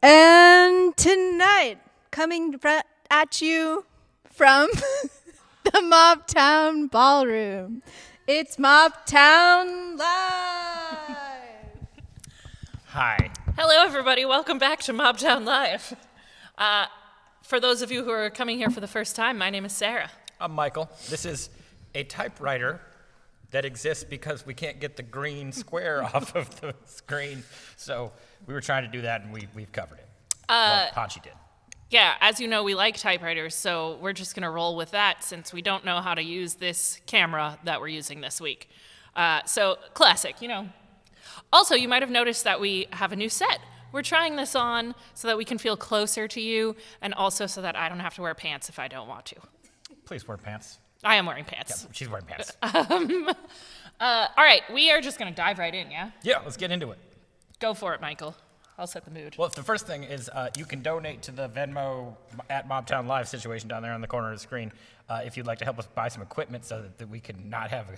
And tonight, coming at you from the Mobtown Ballroom, it's Mobtown Live. Hi. Hello, everybody. Welcome back to Mobtown Live. For those of you who are coming here for the first time, my name is Sarah. I'm Michael. This is a typewriter that exists because we can't get the green square off of the screen. So we were trying to do that, and we've covered it. Well, Ponchi did. Yeah, as you know, we like typewriters, so we're just going to roll with that since we don't know how to use this camera that we're using this week. So classic, you know. Also, you might have noticed that we have a new set. We're trying this on so that we can feel closer to you, and also so that I don't have to wear pants if I don't want to. Please wear pants. I am wearing pants. Yeah, she's wearing pants. All right, we are just going to dive right in, yeah? Yeah, let's get into it. Go for it, Michael. I'll set the mood. Well, the first thing is you can donate to the Venmo at Mobtown Live situation down there on the corner of the screen if you'd like to help us buy some equipment so that we can not have a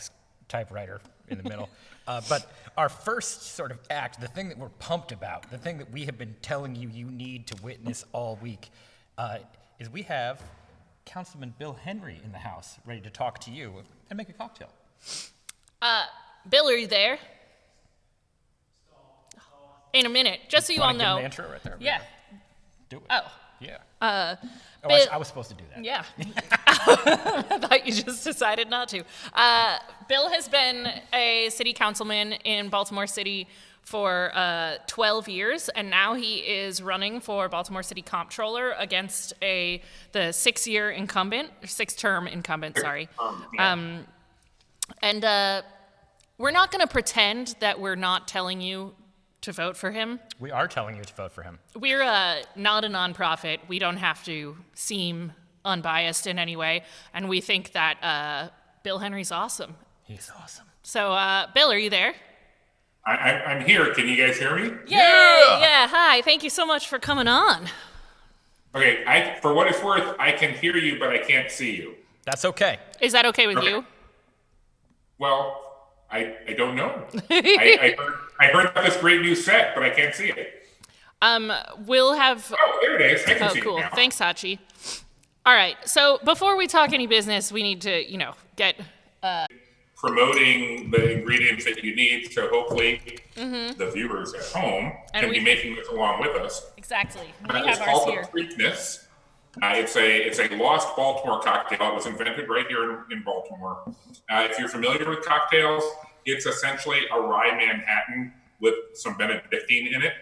typewriter in the middle. But our first sort of act, the thing that we're pumped about, the thing that we have been telling you you need to witness all week, is we have Councilman Bill Henry in the house ready to talk to you and make a cocktail. Bill, are you there? In a minute, just so you all Give him know. the intro right there. Yeah. Do it. Oh. Yeah. Bill- I was supposed to do that. Yeah. I thought you just decided not to. Bill has been a city councilman in Baltimore City for 12 years, and now he is running for Baltimore City Comptroller against the six-term incumbent, sorry. And we're not going to pretend that we're not telling you to vote for him. We are telling you to vote for him. We're not a nonprofit. We don't have to seem unbiased in any way, and we think that Bill Henry's awesome. He's awesome. So, Bill, are you there? I'm here. Can you guys hear me? Yeah. Hi. Thank you so much for coming on. Okay. For what it's worth, I can hear you, but I can't see you. That's okay. Is that okay with Okay. you? Well, I don't know. I heard about this great new set, but I can't see it. We'll have. Oh, there it is. I can Oh, see cool. it now. Thanks, Hachi. All right. So before we talk any business, we need to, get. Promoting the ingredients that you need, so hopefully the viewers at home can be making this along with us. Exactly. We It's have ours called here. the Preakness. It's a lost Baltimore cocktail. It was invented right here in Baltimore. If you're familiar with cocktails, it's essentially a rye Manhattan with some Benedictine in it.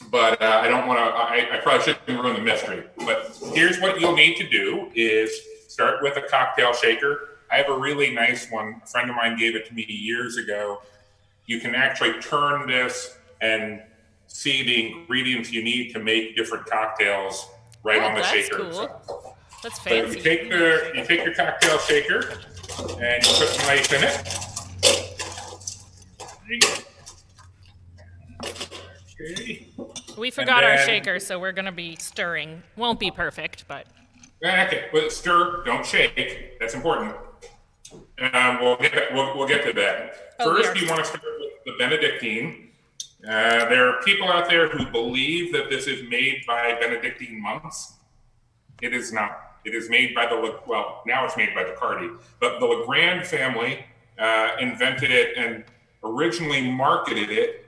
But I don't want to. I probably shouldn't ruin the mystery. But here's what you'll need to do: is start with a cocktail shaker. I have a really nice one. A friend of mine gave it to me years ago. You can actually turn this and see the ingredients you need to make different cocktails right on the that's shaker cool. itself. That's So fancy. you take your cocktail shaker and you put some ice in it. Okay. We forgot our then- shaker, so we're gonna be stirring. Won't be perfect, but Okay, but stir, don't shake. That's important. We'll get to that. Oh, First, yeah. you want to start with the Benedictine. There are people out there who believe that this is made by Benedictine monks. It is not. It is made by now it's made by Bacardi, but the Legrand family invented it and originally marketed it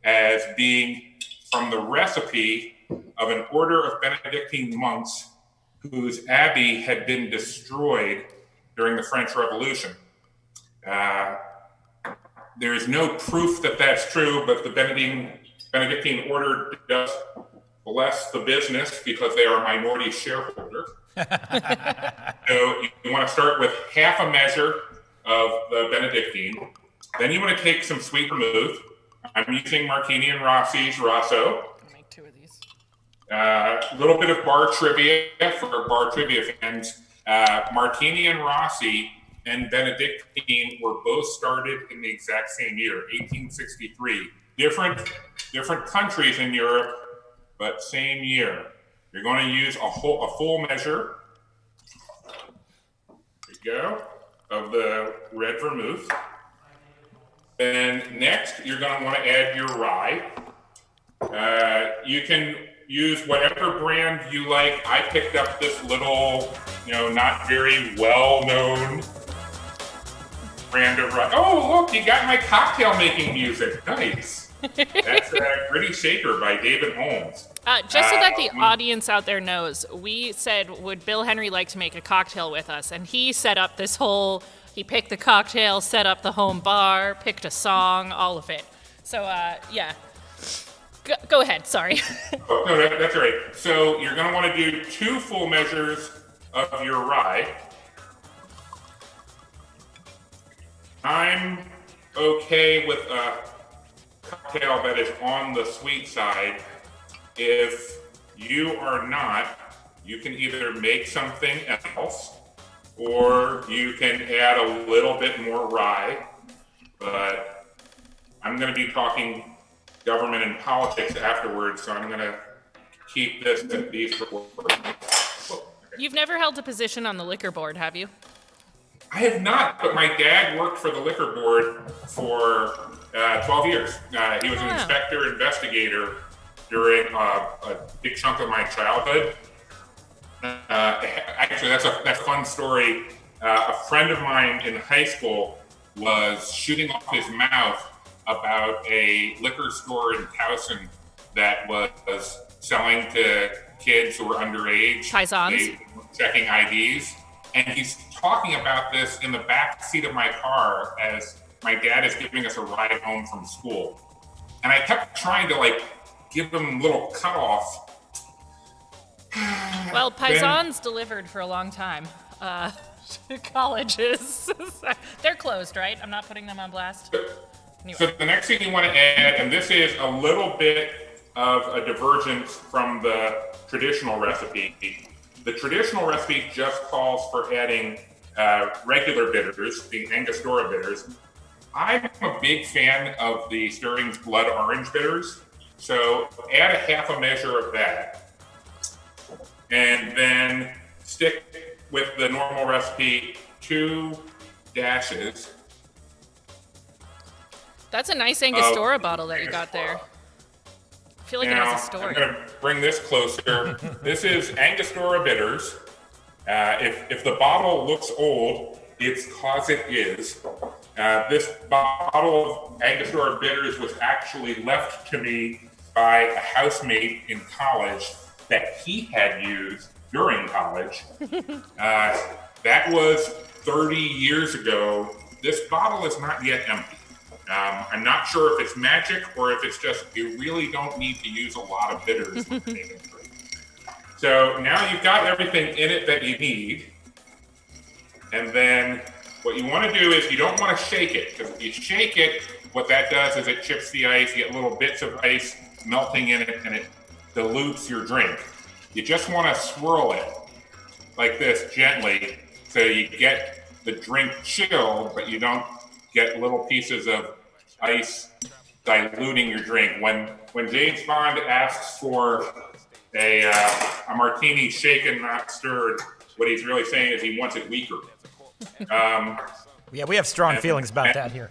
as being from the recipe of an order of Benedictine monks whose abbey had been destroyed during the French Revolution. There is no proof that that's true, but the Benedictine order does bless the business because they are a minority shareholder. So you want to start with half a measure of the Benedictine. Then you want to take some sweet vermouth. I'm using Martini and Rossi's Rosso. I'll make 2 of these. A little bit of bar trivia for bar trivia fans. Martini and Rossi and Benedictine were both started in the exact same year, 1863. Different countries in Europe, but same year. You're going to use a full measure. There you go, of the red vermouth. Then next, you're going to want to add your rye. You can use whatever brand you like. I picked up this little, not very well-known brand of rye. Oh, look, you got my cocktail making music. Nice. That's Gritty Shaker by David Holmes. Just so that the audience out there knows, we said, would Bill Henry like to make a cocktail with us? And he set up this whole, he picked the cocktail, set up the home bar, picked a song, all of it. So, yeah. Go ahead, sorry. Oh, no, that's all right. So you're going to want to do 2 full measures of your rye. I'm okay with a cocktail that is on the sweet side. If you are not, you can either make something else or you can add a little bit more rye. But I'm going to be talking government and politics afterwards, so I'm going to keep this at these four. You've never held a position on the liquor board, have you? I have not, but my dad worked for the liquor board for 12 years. He was an inspector investigator during a big chunk of my childhood. Actually, that's a fun story. A friend of mine in high school was shooting off his mouth about a liquor store in Towson that was selling to kids who were underage. Paisans. Checking IDs. And he's talking about this in the back seat of my car as my dad is giving us a ride home from school. And I kept trying to give him little cutoffs. Well, Paisans delivered for a long time. Colleges. They're closed, right? I'm not putting them on blast. Anyway. So the next thing you want to add, and this is a little bit of a divergence from the traditional recipe. The traditional recipe just calls for adding regular bitters, the Angostura bitters. I'm a big fan of the Stirling's Blood Orange bitters, so add a half a measure of that. And then stick with the normal recipe, 2 dashes. That's a nice Angostura bottle that you got there. I feel like it has a story. I'm going to bring this closer. This is Angostura bitters. If the bottle looks old, it's because it is. This bottle of Angostura bitters was actually left to me by a housemate in college that he had used during college. That was 30 years ago. This bottle is not yet empty. I'm not sure if it's magic or if it's just you really don't need to use a lot of bitters when you're making drink. So now you've got everything in it that you need. And then what you want to do is you don't want to shake it, because if you shake it, what that does is it chips the ice, you get little bits of ice melting in it, and it dilutes your drink. You just want to swirl it like this gently so you get the drink chilled, but you don't get little pieces of ice diluting your drink. When James Bond asks for a martini shaken, not stirred, what he's really saying is he wants it weaker. Yeah, we have strong feelings about that here.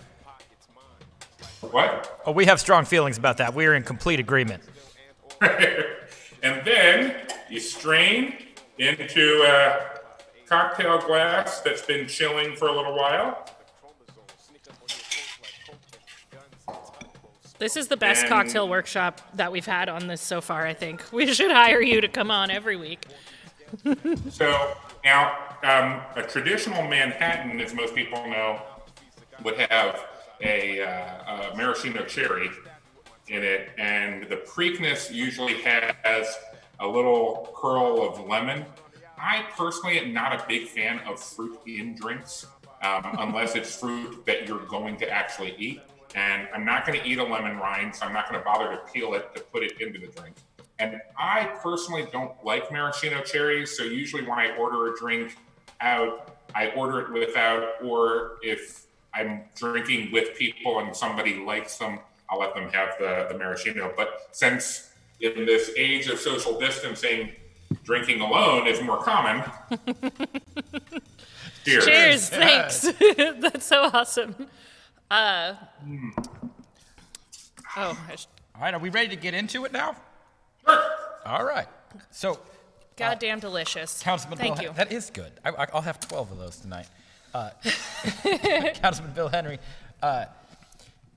What? Oh, we have strong feelings about that. We are in complete agreement. And then you strain into a cocktail glass that's been chilling for a little while. This is the best cocktail workshop that we've had on this so far, I think. We should hire you to come on every week. So now, a traditional Manhattan, as most people know, would have a maraschino cherry in it, and the Preakness usually has a little curl of lemon. I personally am not a big fan of fruit in drinks, unless it's fruit that you're going to actually eat. And I'm not going to eat a lemon rind, so I'm not going to bother to peel it to put it into the drink. And I personally don't like maraschino cherries, so usually when I order a drink out, I order it without, or if I'm drinking with people and somebody likes them, I'll let them have the maraschino. But since in this age of social distancing, drinking alone is more common. Cheers. Cheers, thanks. That's so awesome. All right, are we ready to get into it now? Sure. All right. So, Goddamn delicious. Councilman Thank Bill, you. that is good. I'll have 12 of those tonight. Councilman Bill Henry,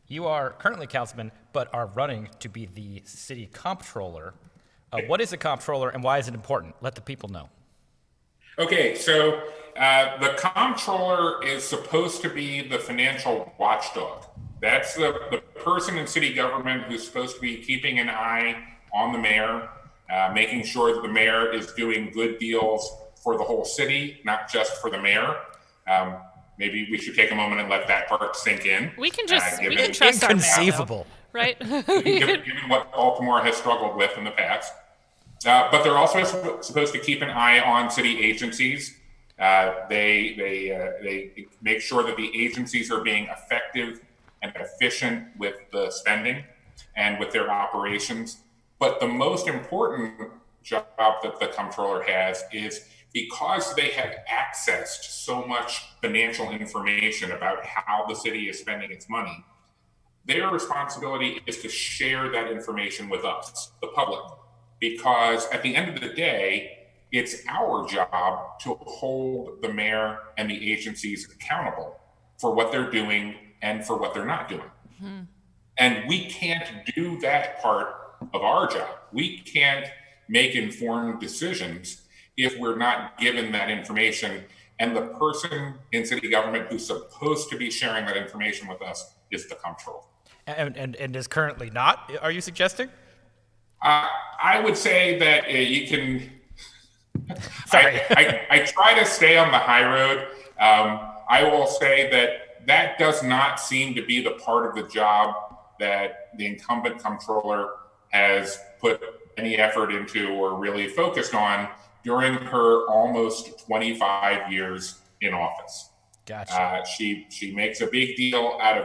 you are currently councilman, but are running to be the city comptroller. What is a comptroller and why is it important? Let the people know. Okay, so the comptroller is supposed to be the financial watchdog. That's the person in city government who's supposed to be keeping an eye on the mayor, making sure that the mayor is doing good deals for the whole city, not just for the mayor. Maybe we should take a moment and let that part sink in. We can trust our mayor, Inconceivable. though, right? given what Baltimore has struggled with in the past. But they're also supposed to keep an eye on city agencies. They make sure that the agencies are being effective and efficient with the spending and with their operations. But the most important job that the comptroller has is because they have access to so much financial information about how the city is spending its money, their responsibility is to share that information with us, the public. Because at the end of the day, it's our job to hold the mayor and the agencies accountable for what they're doing and for what they're not doing. Mm-hmm. And we can't do that part of our job. We can't make informed decisions if we're not given that information. And the person in city government who's supposed to be sharing that information with us is the comptroller. And is currently not, are you suggesting? I would say that you can. Sorry. I try to stay on the high road. I will say that does not seem to be the part of the job that the incumbent comptroller has put any effort into or really focused on during her almost 25 years in office. Gotcha. She makes a big deal out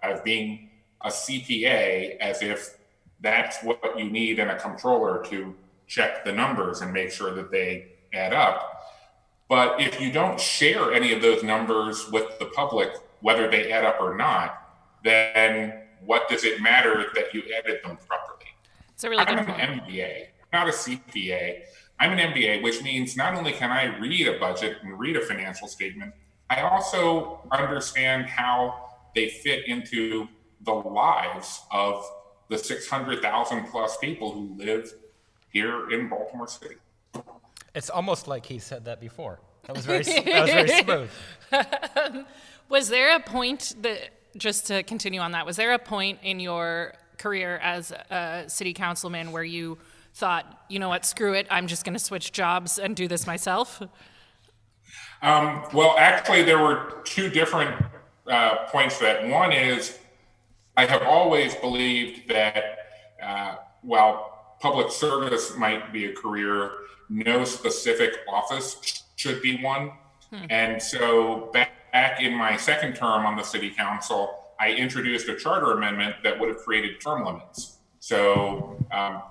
of being a CPA as if that's what you need in a comptroller to check the numbers and make sure that they add up. But if you don't share any of those numbers with the public, whether they add up or not, then what does it matter that you added them properly? It's a really good I'm point. an MBA, not a CPA. I'm an MBA, which means not only can I read a budget and read a financial statement, I also understand how they fit into the lives of the 600,000 plus people who live here in Baltimore City. It's almost like he said that before. That was very smooth. Was there a point that, just to continue on that, was there a point in your career as a city councilman where you thought, you know what, screw it, I'm just going to switch jobs and do this myself? Well, actually, there were two different points to that. One is, I have always believed that while public service might be a career, no specific office should be one. And so back in my second term on the city council, I introduced a charter amendment that would have created term limits. So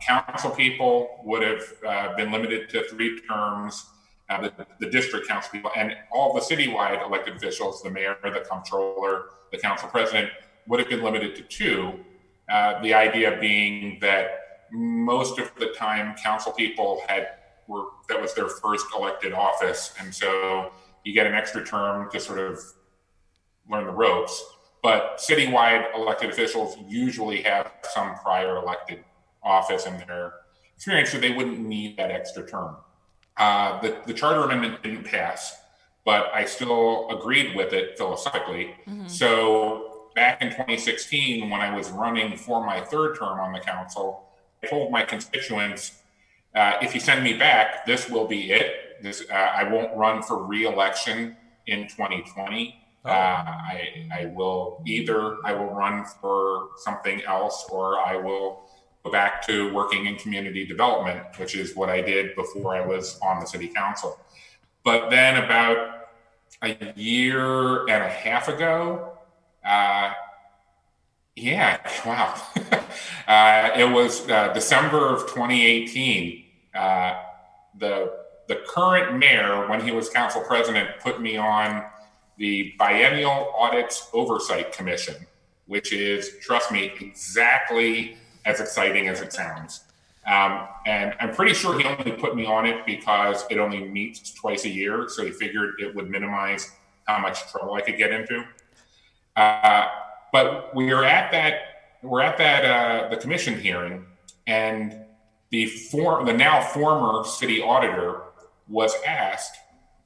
council people would have been limited to 3 terms, the district council people, and all the citywide elected officials, the mayor, the comptroller, the council president, would have been limited to 2. The idea being that most of the time council people that was their first elected office. And so you get an extra term to sort of learn the ropes. But citywide elected officials usually have some prior elected office in their experience, so they wouldn't need that extra term. The charter amendment didn't pass, but I still agreed with it philosophically. Mm-hmm. So back in 2016, when I was running for my 3rd term on the council, I told my constituents, if you send me back, this will be it. I won't run for re-election in 2020. I will run for something else, or I will go back to working in community development, which is what I did before I was on the city council. But then about a year and a half ago, it was December of 2018. The current mayor, when he was council president, put me on the Biennial Audits Oversight Commission, which is, trust me, exactly as exciting as it sounds. And I'm pretty sure he only put me on it because it only meets twice a year, so he figured it would minimize how much trouble I could get into. But we're at the commission hearing, and the now former city auditor was asked,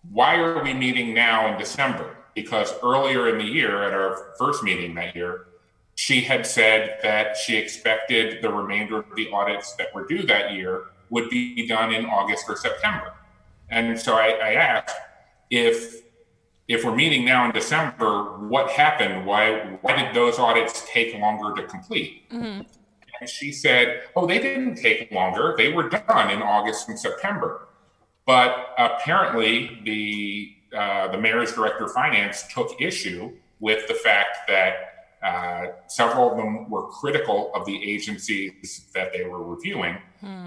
why are we meeting now in December? Because earlier in the year, at our first meeting that year, she had said that she expected the remainder of the audits that were due that year would be done in August or September. And so I asked, if we're meeting now in December, what happened? Why did those audits take longer to complete? Mm-hmm. And she said, oh, they didn't take longer. They were done in August and September. But apparently the mayor's director of finance took issue with the fact that several of them were critical of the agencies that they were reviewing.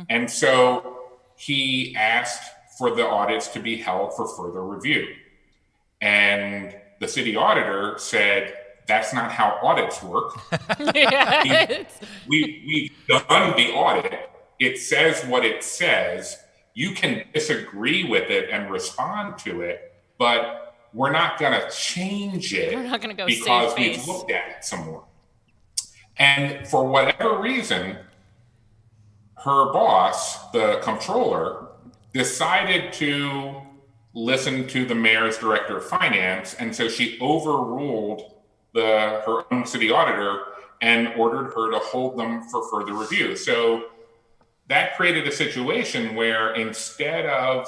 And so he asked for the audits to be held for further review. And the city auditor said, that's not how audits work. We've done the audit. It says what it says. You can disagree with it and respond to it, but we're not going to change it. We're not going to go because save we've face. looked at it some more. And for whatever reason, her boss, the comptroller, decided to listen to the mayor's director of finance, and so she overruled her own city auditor and ordered her to hold them for further review. So that created a situation where instead of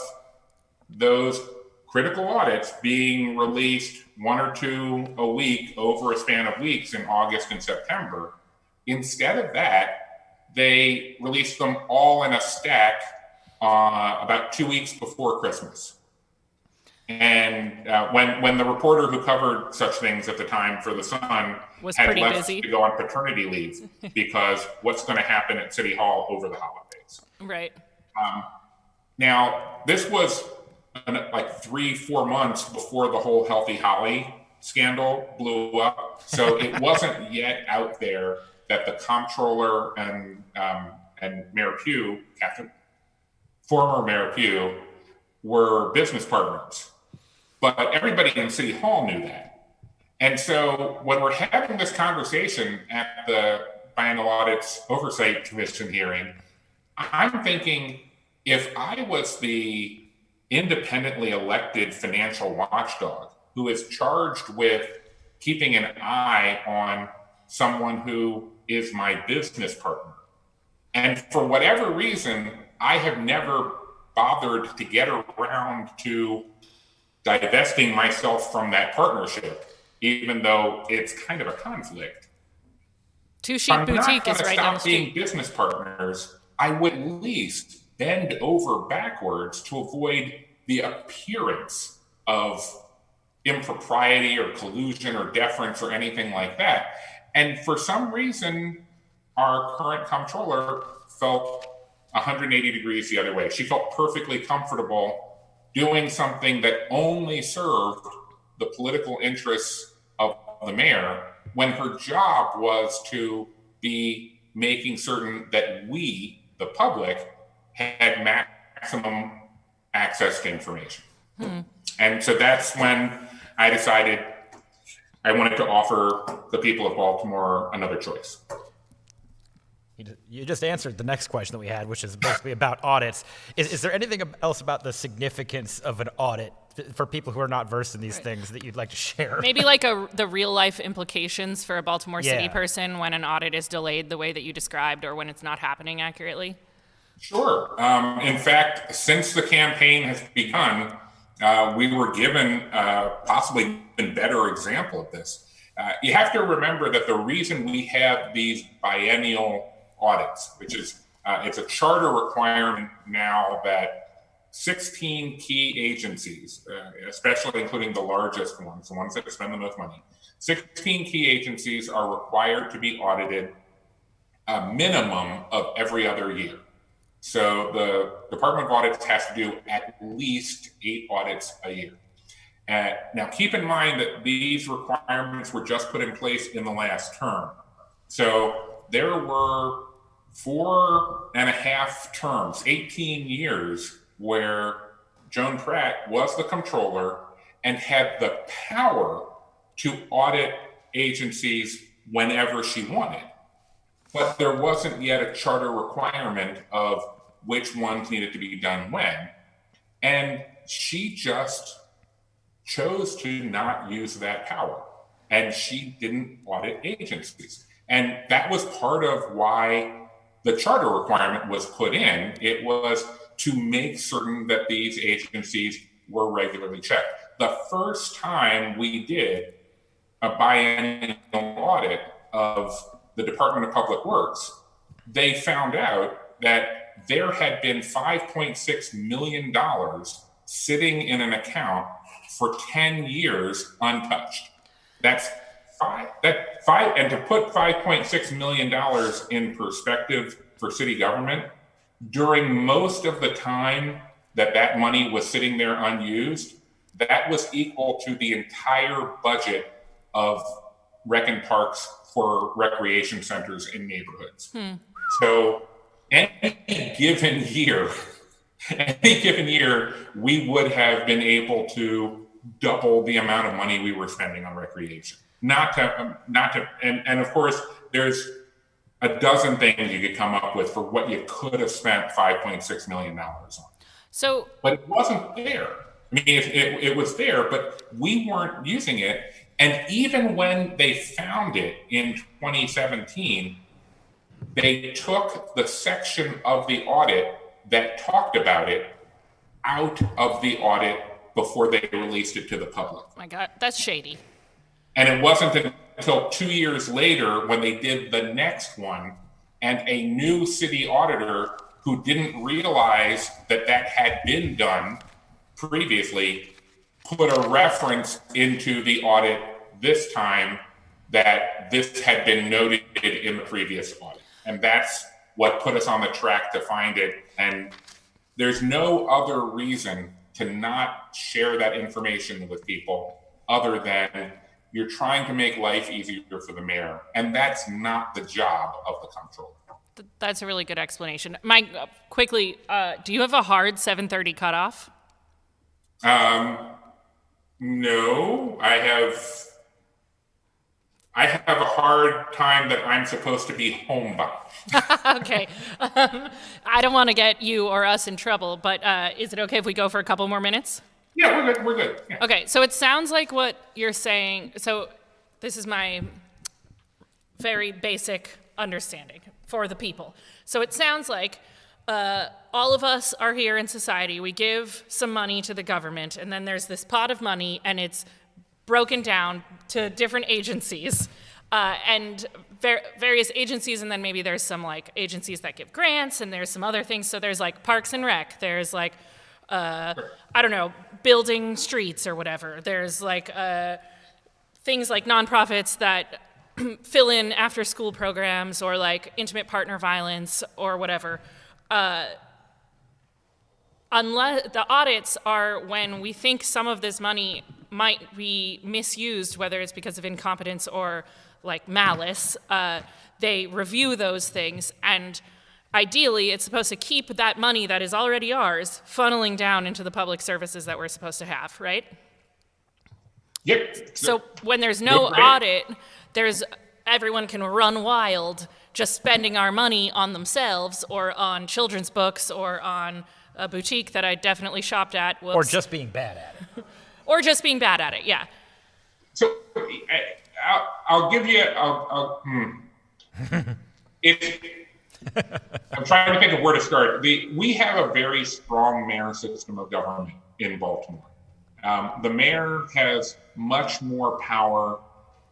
those critical audits being released one or two a week over a span of weeks in August and September, instead of that, they released them all in a stack about 2 weeks before Christmas. And when the reporter who covered such things at the time for The Sun was had pretty left busy to go on paternity leave because what's going to happen at City Hall over the holidays. Right. Now, this was like 3-4 months before the whole Healthy Holly scandal blew up. So it wasn't yet out there that the comptroller and Mayor Pugh, former Mayor Pugh, were business partners. But everybody in City Hall knew that. And so when we're having this conversation at the Biennial Audits Oversight Commission hearing, I'm thinking, if I was the independently elected financial watchdog who is charged with keeping an eye on someone who is my business partner, and for whatever reason, I have never bothered to get around to divesting myself from that partnership, even though it's kind of a conflict. Two Chic Boutique is right down the street. Being business partners, I would at least bend over backwards to avoid the appearance of impropriety or collusion or deference or anything like that. And for some reason, our current comptroller felt 180 degrees the other way. She felt perfectly comfortable doing something that only served the political interests of the mayor when her job was to be making certain that we, the public, had maximum access to information. And so that's when I decided I wanted to offer the people of Baltimore another choice. You just answered the next question that we had, which is basically about audits. Is there anything else about the significance of an audit for people who are not versed in these things that you'd like to share? Maybe like the real life implications for a Baltimore City person when an audit is delayed the way that you described or when it's not happening accurately? Sure. In fact, since the campaign has begun, we were given possibly a better example of this. You have to remember that the reason we have these biennial audits, which is it's a charter requirement now that 16 key agencies, especially including the largest ones, the ones that spend the most money, 16 key agencies are required to be audited a minimum of every other year. So the Department of Audits has to do at least 8 audits a year. Now, keep in mind that these requirements were just put in place in the last term. So there were 4.5 terms, 18 years, where Joan Pratt was the Comptroller and had the power to audit agencies whenever she wanted. But there wasn't yet a charter requirement of which ones needed to be done when. And she just chose to not use that power. And she didn't audit agencies. And that was part of why the charter requirement was put in. It was to make certain that these agencies were regularly checked. The first time we did a biennial audit of the Department of Public Works, they found out that there had been $5.6 million sitting in an account for 10 years untouched. That's five, and to put $5.6 million in perspective for city government, during most of the time that that money was sitting there unused, that was equal to the entire budget of rec and parks for recreation centers in neighborhoods. So any given year, we would have been able to double the amount of money we were spending on recreation. And of course, there's a dozen things you could come up with for what you could have spent $5.6 million on. So, but it wasn't there. I mean, it was there, but we weren't using it. And even when they found it in 2017, they took the section of the audit that talked about it out of the audit before they released it to the public. my God, that's shady. And it wasn't until 2 years later when they did the next one, and a new city auditor who didn't realize that that had been done previously put a reference into the audit this time that this had been noted in the previous audit. And that's what put us on the track to find it. And there's no other reason to not share that information with people other than you're trying to make life easier for the mayor. And that's not the job of the comptroller. That's a really good explanation. Mike, quickly, do you have a hard 7:30 cutoff? No, I have a hard time that I'm supposed to be home by. Okay. I don't want to get you or us in trouble, but is it okay if we go for a couple more minutes? Yeah, we're good. Yeah. Okay, so it sounds like what you're saying, so this is my very basic understanding for the people. So it sounds like all of us are here in society, we give some money to the government, and then there's this pot of money, and it's broken down to different agencies, and various agencies, and then maybe there's some like agencies that give grants, and there's some other things. So there's like Parks and Rec, there's like, I don't know, building streets or whatever. There's like things like nonprofits that fill in after school programs or like intimate partner violence or whatever. Unless the audits are when we think some of this money might be misused, whether it's because of incompetence or like malice, they review those things, and ideally it's supposed to keep that money that is already ours funneling down into the public services that we're supposed to have, right? Yep. So when there's no audit, everyone can run wild just spending our money on themselves or on children's books or on a boutique that I definitely shopped at. Whoops. Or just being bad at it. Or just being bad at it, yeah. So I'll give you, I'm trying to think of where to start. We have a very strong mayor system of government in Baltimore. The mayor has much more power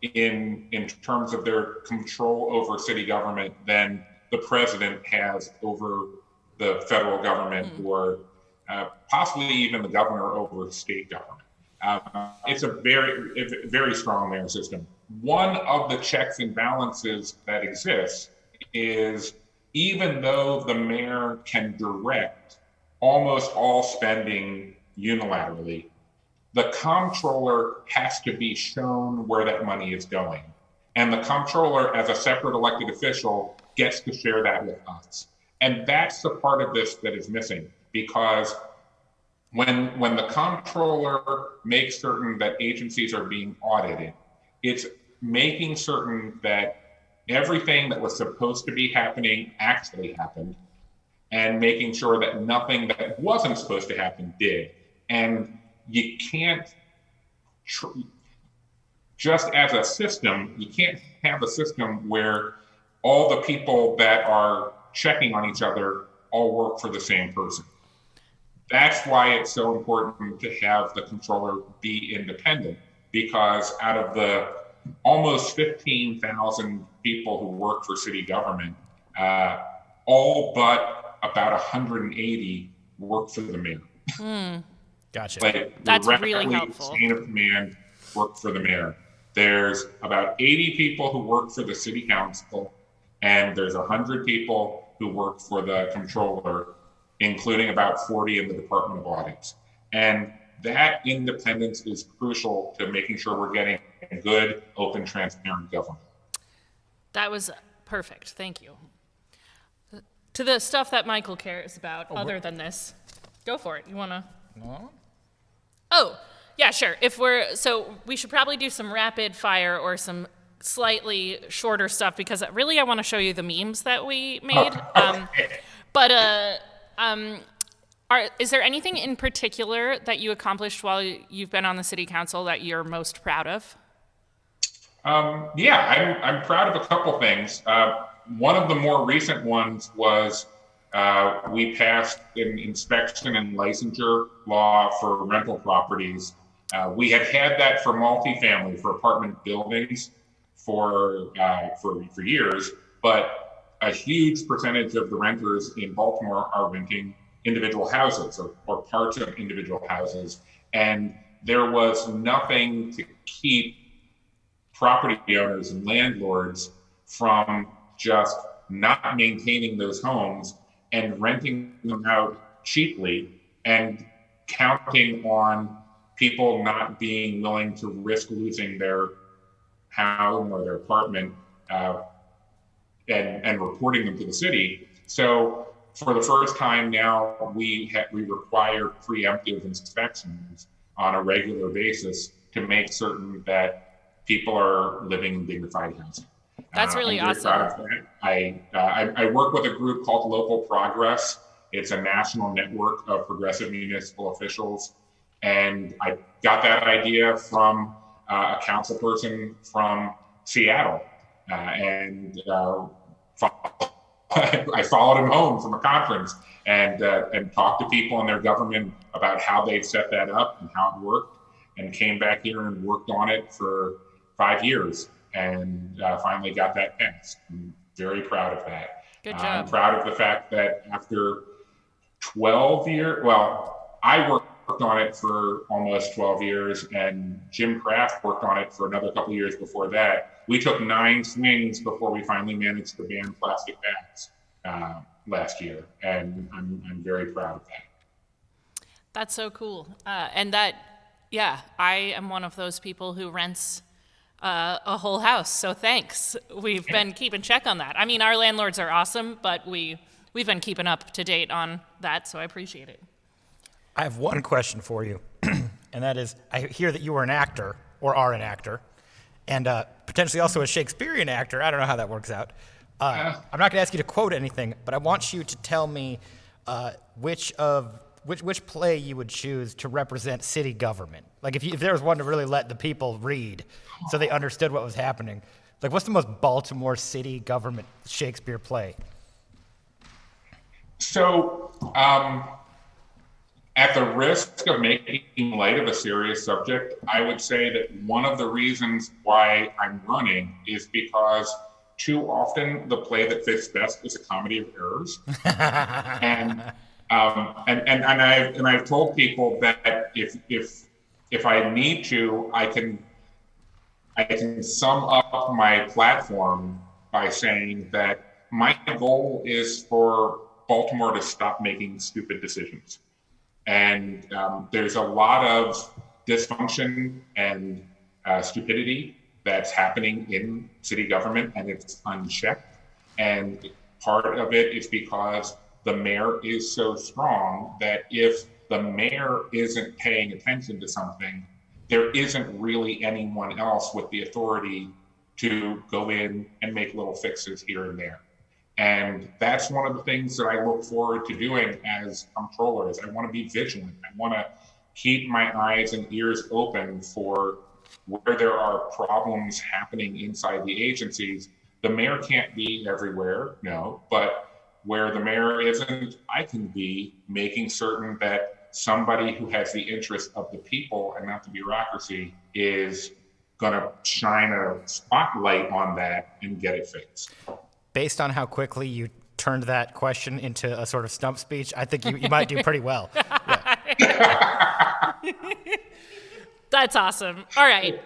in terms of their control over city government than the president has over the federal government or possibly even the governor over state government. It's a very strong mayor system. One of the checks and balances that exists is even though the mayor can direct almost all spending unilaterally, the comptroller has to be shown where that money is going. And the comptroller, as a separate elected official, gets to share that with us. And that's the part of this that is missing, because when the comptroller makes certain that agencies are being audited, it's making certain that everything that was supposed to be happening actually happened, and making sure that nothing that wasn't supposed to happen did. And you can't, just as a system, you can't have a system where all the people that are checking on each other all work for the same person. That's why it's so important to have the comptroller be independent, because out of the almost 15,000 people who work for city government, all but about 180 work for the mayor. Gotcha. Like That's really helpful. Chain of command work for the mayor. There's about 80 people who work for the city council, and there's 100 people who work for the comptroller, including about 40 in the Department of Audits. And that independence is crucial to making sure we're getting good, open, transparent government. That was perfect. Thank you. To the stuff that Michael cares about, other than this, go for it. You want to? No? Oh, yeah, sure. So we should probably do some rapid fire or some slightly shorter stuff, because really I want to show you the memes that we made. Is there anything in particular that you accomplished while you've been on the city council that you're most proud of? Yeah, I'm proud of a couple things. One of the more recent ones was we passed an inspection and licensure law for rental properties. We had that for multifamily, for apartment buildings for years, but a huge percentage of the renters in Baltimore are renting individual houses or parts of individual houses. And there was nothing to keep property owners and landlords from just not maintaining those homes and renting them out cheaply and counting on people not being willing to risk losing their home or their apartment and reporting them to the city. So for the first time now, we require preemptive inspections on a regular basis to make certain that people are living in dignified housing. That's really I'm very awesome. proud of that. I work with a group called Local Progress. It's a national network of progressive municipal officials. And I got that idea from a council person from Seattle. I followed him home from a conference and talked to people in their government about how they'd set that up and how it worked, and came back here and worked on it for 5 years and finally got that passed. I'm very proud of that. Good job. I'm proud of the fact that after 12 years, well, I worked on it for almost 12 years, and Jim Kraft worked on it for another couple of years before that. We took 9 swings before we finally managed to ban plastic bags last year, and I'm very proud of that. That's so cool. I am one of those people who rents a whole house, so thanks. We've been keeping check on that. I mean, our landlords are awesome, but we've been keeping up to date on that, so I appreciate it. I have one question for you, and that is, I hear that you were an actor, or are an actor, and potentially also a Shakespearean actor. I don't know how that works out. I'm not going to ask you to quote anything, but I want you to tell me which play you would choose to represent city government. Like if there was one to really let the people read so they understood what was happening. Like what's the most Baltimore city government Shakespeare play? So, at the risk of making light of a serious subject, I would say that one of the reasons why I'm running is because too often the play that fits best is a comedy of errors. and I've told people that if I need to, I can sum up my platform by saying that my goal is for Baltimore to stop making stupid decisions. And there's a lot of dysfunction and stupidity that's happening in city government, and it's unchecked. And part of it is because the mayor is so strong that if the mayor isn't paying attention to something, there isn't really anyone else with the authority to go in and make little fixes here and there. And that's one of the things that I look forward to doing as comptroller is I want to be vigilant. I want to keep my eyes and ears open for where there are problems happening inside the agencies. The mayor can't be everywhere, no, but where the mayor isn't, I can be making certain that somebody who has the interest of the people and not the bureaucracy is going to shine a spotlight on that and get it fixed. Based on how quickly you turned that question into a sort of stump speech, I think you might do pretty well. Yeah. That's awesome. All right.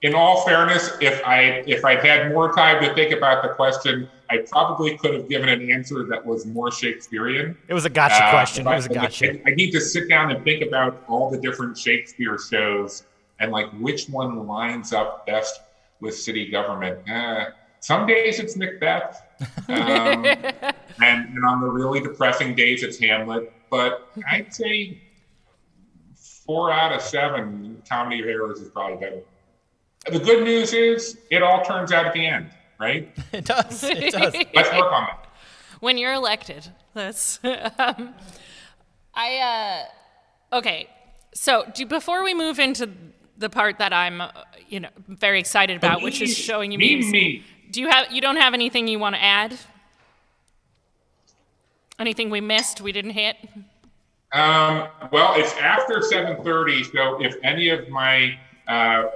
In all fairness, if I'd had more time to think about the question, I probably could have given an answer that was more Shakespearean. It was a gotcha question. It was a gotcha. I need to sit down and think about all the different Shakespeare shows and like which one lines up best with city government. Some days it's Macbeth, and on the really depressing days it's Hamlet. But I'd say 4 out of 7 comedy of errors is probably better. The good news is it all turns out at the end, right? It does. It does. Let's work on that. When you're elected, that's. Okay. So before we move into the part that I'm, very excited about, which is showing you memes. You don't have anything you want to add? Anything we missed, we didn't hit? Well, it's after 7:30, so if any of my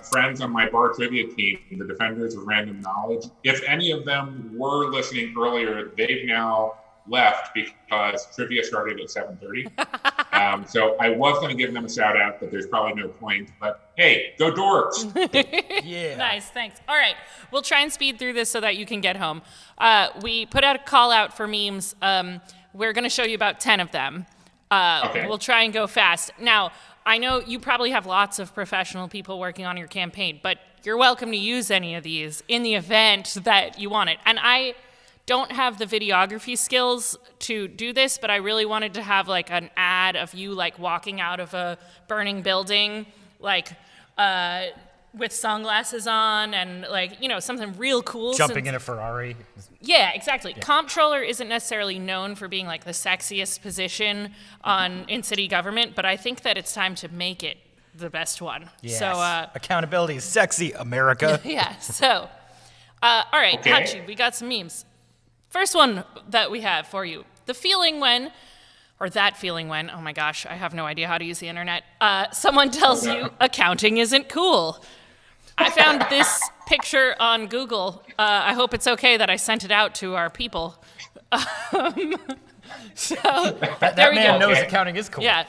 friends on my bar trivia team, the Defenders of Random Knowledge, if any of them were listening earlier, they've now left because trivia started at 7:30. So I was going to give them a shout out, but there's probably no point. But hey, go Dorks! Yeah. Nice, thanks. All right, we'll try and speed through this so that you can get home. We put out a call out for memes. We're going to show you about 10 of them. Okay. We'll try and go fast. Now, I know you probably have lots of professional people working on your campaign, but you're welcome to use any of these in the event that you want it. And I don't have the videography skills to do this, but I really wanted to have like an ad of you like walking out of a burning building, like with sunglasses on and like, something real cool. Jumping in a Ferrari. Yeah, exactly. Yeah. Comptroller isn't necessarily known for being like the sexiest position in city government, but I think that it's time to make it the best one. Yes. So accountability is sexy, America. Yeah. So, all right, okay. Hachi, we got some memes. First one that we have for you. That feeling when, oh my gosh, I have no idea how to use the internet. Someone tells you accounting isn't cool. I found this picture on Google. I hope it's okay that I sent it out to our people. So that man knows accounting is cool. Yeah.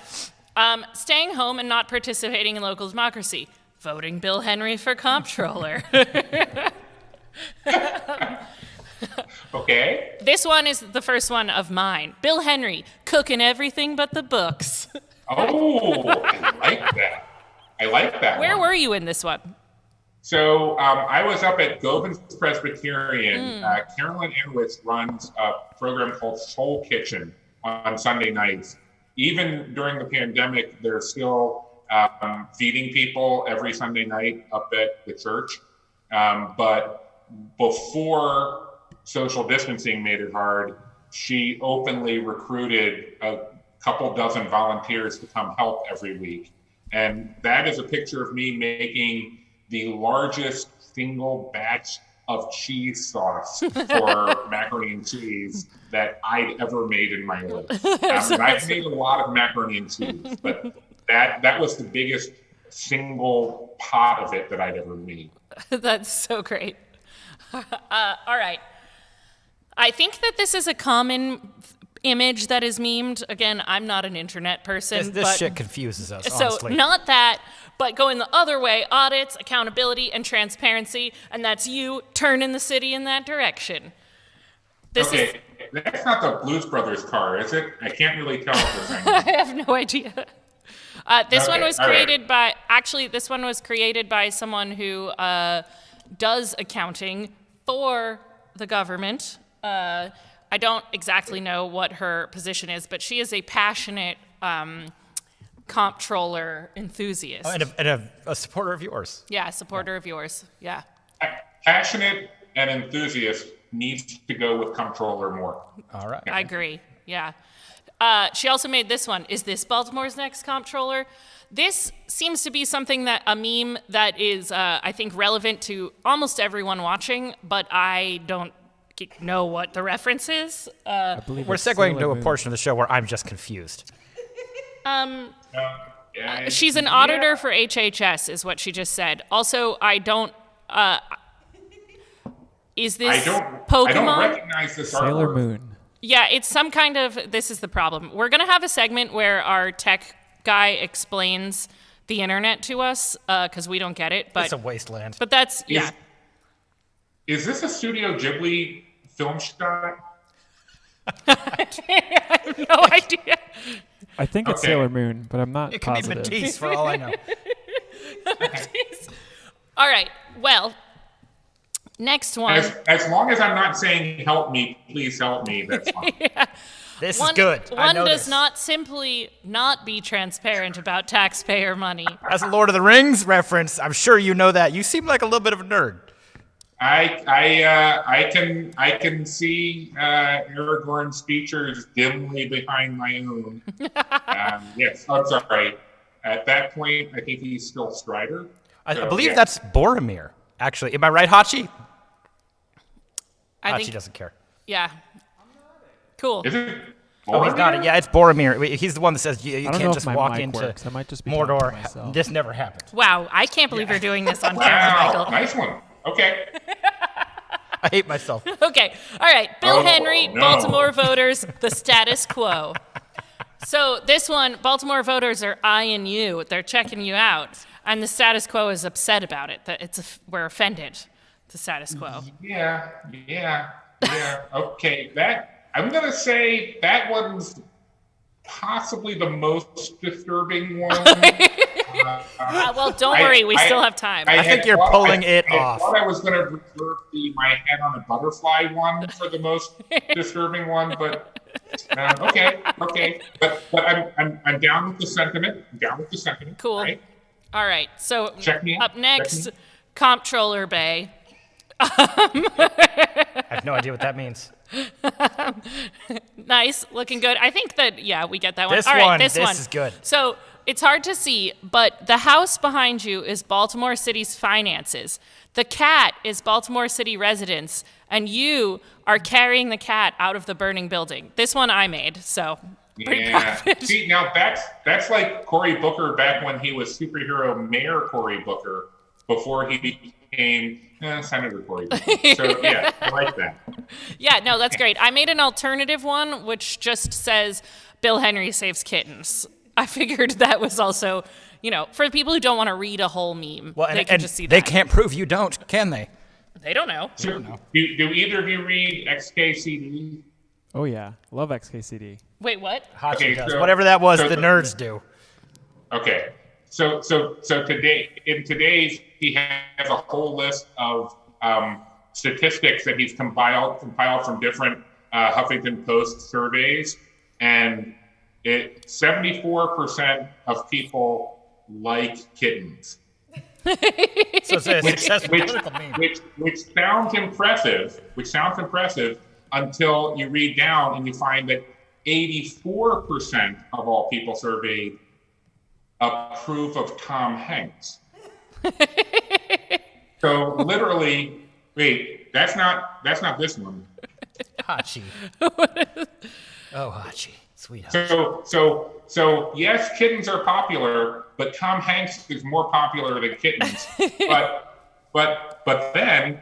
Staying home and not participating in local democracy. Voting Bill Henry for comptroller. Okay. This one is the first one of mine. Bill Henry, cooking everything but the books. Oh, I like that. Where were you in this one? So I was up at Govin's Presbyterian. Carolyn Anwitz runs a program called Soul Kitchen on Sunday nights. Even during the pandemic, they're still feeding people every Sunday night up at the church. But before social distancing made it hard, she openly recruited a couple dozen volunteers to come help every week. And that is a picture of me making the largest single batch of cheese sauce for macaroni and cheese that I'd ever made in my life. And I've made a lot of macaroni and cheese, but that was the biggest single pot of it that I'd ever made. That's so great. All right. I think that this is a common image that is memed. Again, I'm not an internet person. This shit confuses us, so honestly. Not that, but going the other way, audits, accountability, and transparency, and that's you turning the city in that direction. That's not the Blues Brothers car, is it? I can't really tell if this I have no idea. This one was created by someone who does accounting for the government. I don't exactly know what her position is, but she is a passionate Comptroller enthusiast. Oh, and a supporter of yours. Yeah, supporter of yours. Yeah. Passionate and enthusiast needs to go with Comptroller more. All right. I agree. Yeah. She also made this one. Is this Baltimore's next Comptroller? This seems to be something a meme that is, I think, relevant to almost everyone watching, but I don't know what the reference is. We're segueing to a portion of the show where I'm just confused. She's an auditor for HHS, is what she just said. Also, I don't. Is this Pokemon? I don't recognize this Sailor artwork. Moon. Yeah, it's some kind of. This is the problem. We're gonna have a segment where our tech guy explains the internet to us because we don't get it. But it's a wasteland. But that's yeah. Is this a Studio Ghibli film shot? I have no idea. I think it's Sailor Moon, but I'm not It could positive. be Matisse for all I know. All right. Well, next one. As long as I'm not saying "help me, please help me," that's fine. Yeah. This is good. I One know does this. not simply not be transparent about taxpayer money. As a Lord of the Rings reference, I'm sure you know that. You seem like a little bit of a nerd. I can see Aragorn's features dimly behind my own. Yes, I'm sorry. At that point, I think he's still Strider. I believe that's Boromir. Actually, am I right, Hachi? Hachi doesn't care. Yeah. Cool. Is it? Oh, he's got it. Yeah, it's Boromir. He's the one that says you I don't can't know just if my walk mic into works. I might just be talking to Mordor. myself. This never happened. Wow, I can't believe you're doing this on camera, Wow, Michael. nice one. Okay. I hate myself. Okay. All right. Bill Henry, no. Baltimore voters, the status quo. So this one, Baltimore voters are eyeing you. They're checking you out. And the status quo is upset about it. That we're offended, the status quo. Yeah. Okay, I'm gonna say that one's possibly the most disturbing one. Well, don't worry. We still have time. I think you're pulling it off. I thought I was going to reserve my head on a butterfly one for the most disturbing one, but okay. But I'm down with the sentiment. Cool. Right? All right. So Check me out. up next, Comptroller Bay. I have no idea what that means. Nice, looking good. I think that we get that one. This All right, one, this one is good. So it's hard to see, but the house behind you is Baltimore City's finances. The cat is Baltimore City residents, and you are carrying the cat out of the burning building. This one I made, so pretty proud of it. See, now that's like Cory Booker back when he was superhero Mayor Cory Booker before he became Senator Cory Booker. So yeah, I like that. Yeah, no, that's great. I made an alternative one, which just says Bill Henry saves kittens. I figured that was also, for the people who don't want to read a whole meme, they can just see that. They can't prove you don't, can they? They don't know. So, do either of you read XKCD? Oh yeah, love XKCD. Wait, what? Hachi does. Whatever that was, the nerds do. Okay. So in today's, he has a whole list of statistics that he's compiled from different Huffington Post surveys, and 74% of people like kittens. So it's a successful political meme. Which sounds impressive. Until you read down and you find that 84% of all people surveyed approve of Tom Hanks. So literally, That's not this one. Hachi. Oh, Hachi. Sweet Hachi. So yes, kittens are popular, but Tom Hanks is more popular than kittens. but then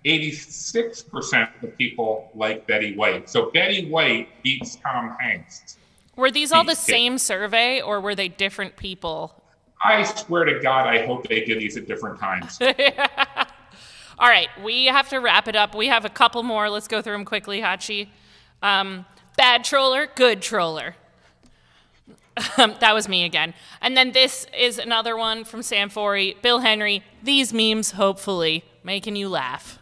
86% of the people like Betty White. So Betty White beats Tom Hanks. Were these all the same survey, or were they different people? I swear to God, I hope they do these at different times. All right, we have to wrap it up. We have a couple more. Let's go through them quickly, Hachi. Bad troller, good troller. That was me again. And then this is another one from Sam Forey. Bill Henry, these memes, hopefully, making you laugh.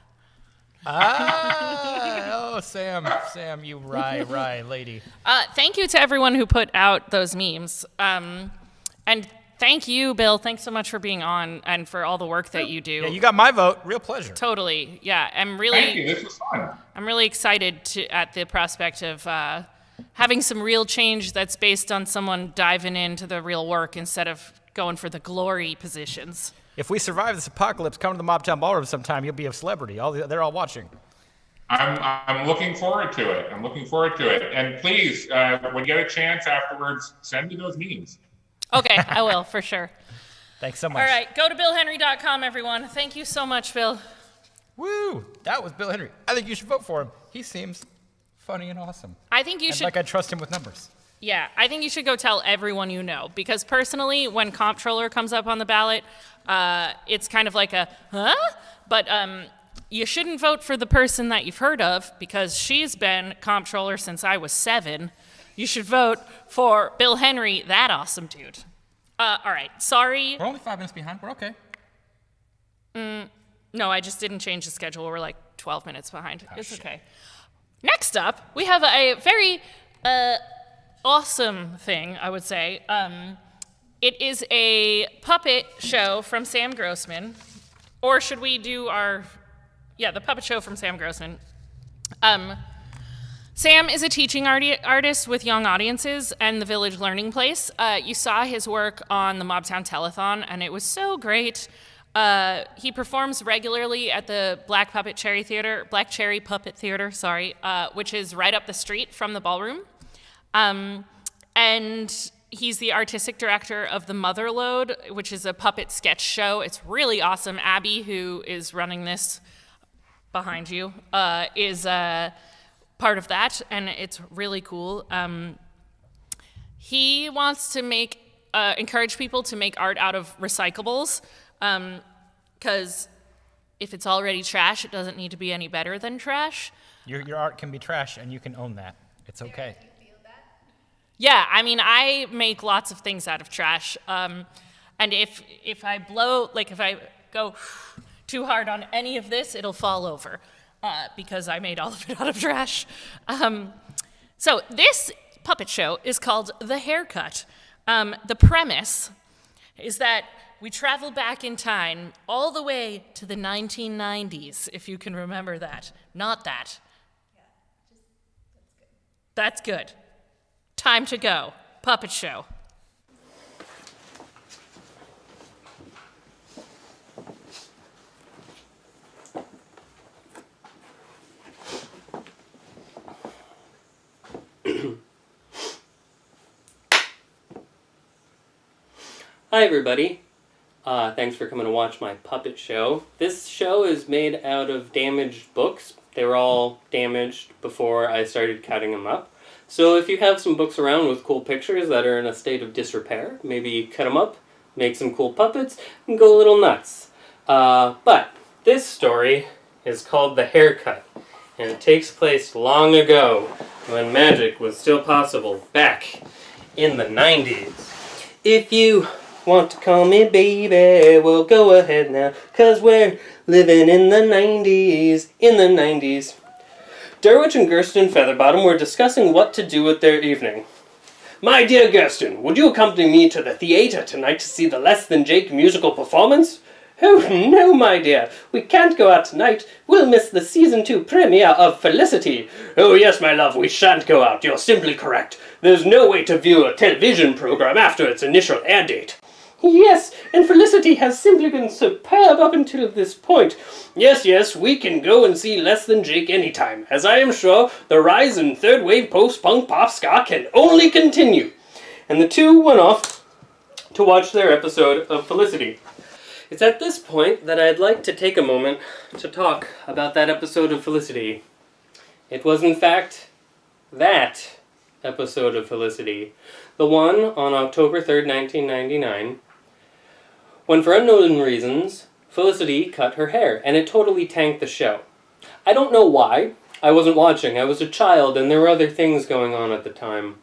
Oh, Sam, you wry lady. Thank you to everyone who put out those memes. And thank you, Bill. Thanks so much for being on and for all the work that you do. Yeah, you got my vote. Real pleasure. Totally. Yeah, Thank you. This was fun. I'm really excited at the prospect of having some real change that's based on someone diving into the real work instead of going for the glory positions. If we survive this apocalypse, come to the Mobtown Ballroom sometime. You'll be a celebrity. They're all watching. I'm looking forward to it. And please, when you get a chance afterwards, send me those memes. Okay, I will, for sure. Thanks so much. All right, go to BillHenry.com, everyone. Thank you so much, Bill. Woo! That was Bill Henry. I think you should vote for him. He seems funny and awesome. I think you should. Like I trust him with numbers. Yeah, I think you should go tell everyone you know, because personally, when Comptroller comes up on the ballot, it's kind of like a, huh? But you shouldn't vote for the person that you've heard of, because she's been Comptroller since I was 7. You should vote for Bill Henry, that awesome dude. All right, sorry. We're only 5 minutes behind. We're okay. No, I just didn't change the schedule. We're like 12 minutes behind. It's okay. Next up, we have a very awesome thing, I would say. It is a puppet show from Sam Grossman. Or should we do the puppet show from Sam Grossman. Sam is a teaching artist with young audiences and the Village Learning Place. You saw his work on the Mobtown Telethon, and it was so great. He performs regularly at the Black Cherry Puppet Theater, which is right up the street from the Ballroom. And he's the artistic director of the Motherlode, which is a puppet sketch show. It's really awesome. Abby, who is running this behind you, is part of that, and it's really cool. He wants to encourage people to make art out of recyclables, because if it's already trash, it doesn't need to be any better than trash. Your art can be trash, and you can own that. It's okay. Yeah, I mean, I make lots of things out of trash, and if I go too hard on any of this, it'll fall over, because I made all of it out of trash. So this puppet show is called The Haircut. The premise is that we travel back in time all the way to the 1990s, if you can remember that. Not that. That's good. Time to go. Puppet show. Hi everybody. Thanks for coming to watch my puppet show. This show is made out of damaged books. They were all damaged before I started cutting them up. So if you have some books around with cool pictures that are in a state of disrepair, maybe cut them up, make some cool puppets, and go a little nuts. But this story is called The Haircut, and it takes place long ago when magic was still possible, back in the 90s. If you want to call me baby, well go ahead now, 'cause we're living in the 90s, Derwich and Gersten Featherbottom were discussing what to do with their evening. My dear Gersten, would you accompany me to the theater tonight to see the Less Than Jake musical performance? Oh no, my dear, we can't go out tonight. We'll miss the season 2 premiere of Felicity. Oh yes, my love, we shan't go out. You're simply correct. There's no way to view a television program after its initial air date. Yes, and Felicity has simply been superb up until this point. Yes, we can go and see Less Than Jake anytime, as I am sure the rise in third-wave post-punk pop ska can only continue. And the two went off to watch their episode of Felicity. It's at this point that I'd like to take a moment to talk about that episode of Felicity. It was, in fact, that episode of Felicity, the one on October 3rd, 1999, when, for unknown reasons, Felicity cut her hair, and it totally tanked the show. I don't know why. I wasn't watching. I was a child, and there were other things going on at the time.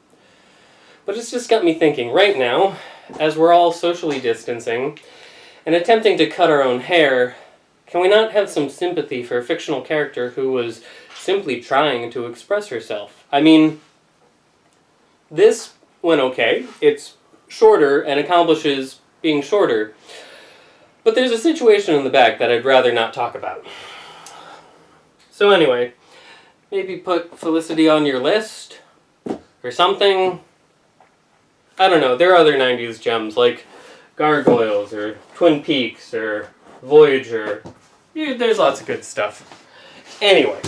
But it's just got me thinking, right now, as we're all socially distancing and attempting to cut our own hair, can we not have some sympathy for a fictional character who was simply trying to express herself? I mean, this went okay. It's shorter and accomplishes being shorter. But there's a situation in the back that I'd rather not talk about. So anyway, maybe put Felicity on your list or something. I don't know, there are other 90s gems like Gargoyles or Twin Peaks or Voyager. Yeah, there's lots of good stuff. Anyway,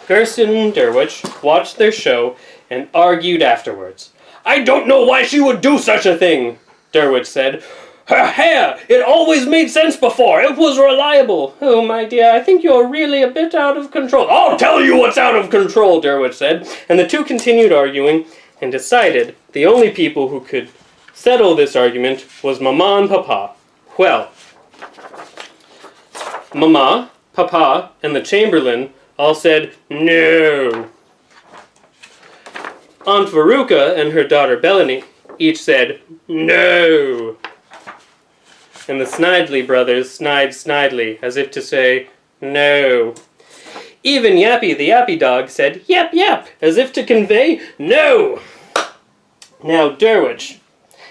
Kirsten and Derwich watched their show and argued afterwards. "I don't know why she would do such a thing," Derwich said. "Her hair! It always made sense before. It was reliable." "Oh, my dear, I think you're really a bit out of control." "I'll tell you what's out of control," Derwich said. And the two continued arguing and decided the only people who could settle this argument was Mama and Papa. Well, Mama, Papa, and the Chamberlain all said no. Aunt Veruca and her daughter Bellany each said no. And the Snidely brothers snide snidely, as if to say no. Even Yappy the Yappy dog said yap yap, as if to convey no. Now Derwich,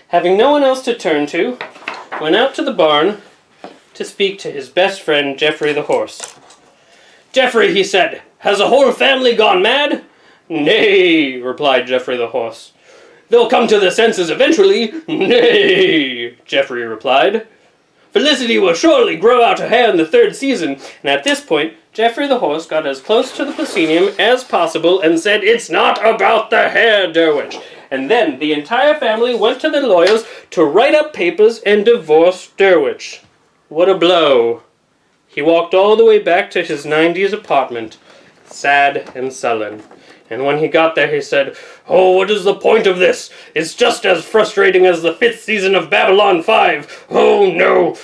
having no one else to turn to, went out to the barn to speak to his best friend Geoffrey the horse. "Geoffrey," he said, "has the whole family gone mad?" "Nay," replied Geoffrey the horse. "They'll come to their senses eventually." "Nay," Geoffrey replied. "Felicity will surely grow out her hair in the third season." And at this point, Geoffrey the horse got as close to the proscenium as possible and said, "It's not about the hair, Derwich." And then the entire family went to their lawyers to write up papers and divorce Derwich. What a blow. He walked all the way back to his 90s apartment, sad and sullen. And when he got there, he said, "Oh, what is the point of this? It's just as frustrating as the 5th season of Babylon 5. Oh, no.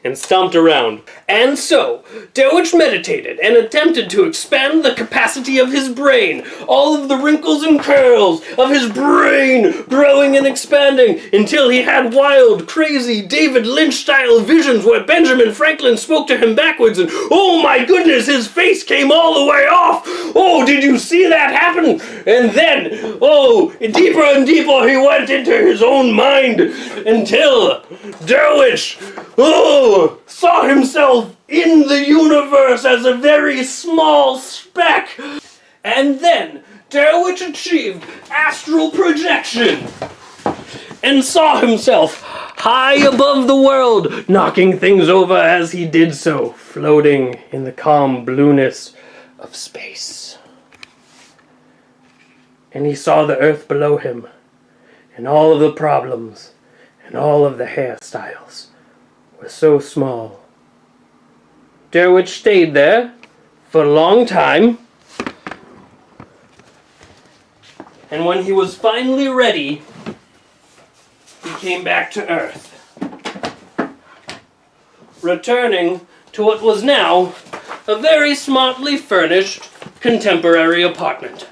And stomped around. And so, Derwich meditated and attempted to expand the capacity of his brain, all of the wrinkles and curls of his brain growing and expanding until he had wild, crazy David Lynch-style visions where Benjamin Franklin spoke to him backwards and, oh my goodness, his face came all the way off. Oh, did you see that happen? And then, oh, deeper and deeper he went into his own mind until Derwich, saw himself in the universe as a very small speck. And then Derwich achieved astral projection and saw himself high above the world, knocking things over as he did so, floating in the calm blueness of space. And he saw the earth below him, and all of the problems, and all of the hairstyles were so small. Derwich stayed there for a long time, and when he was finally ready, he came back to Earth, returning to what was now a very smartly furnished contemporary apartment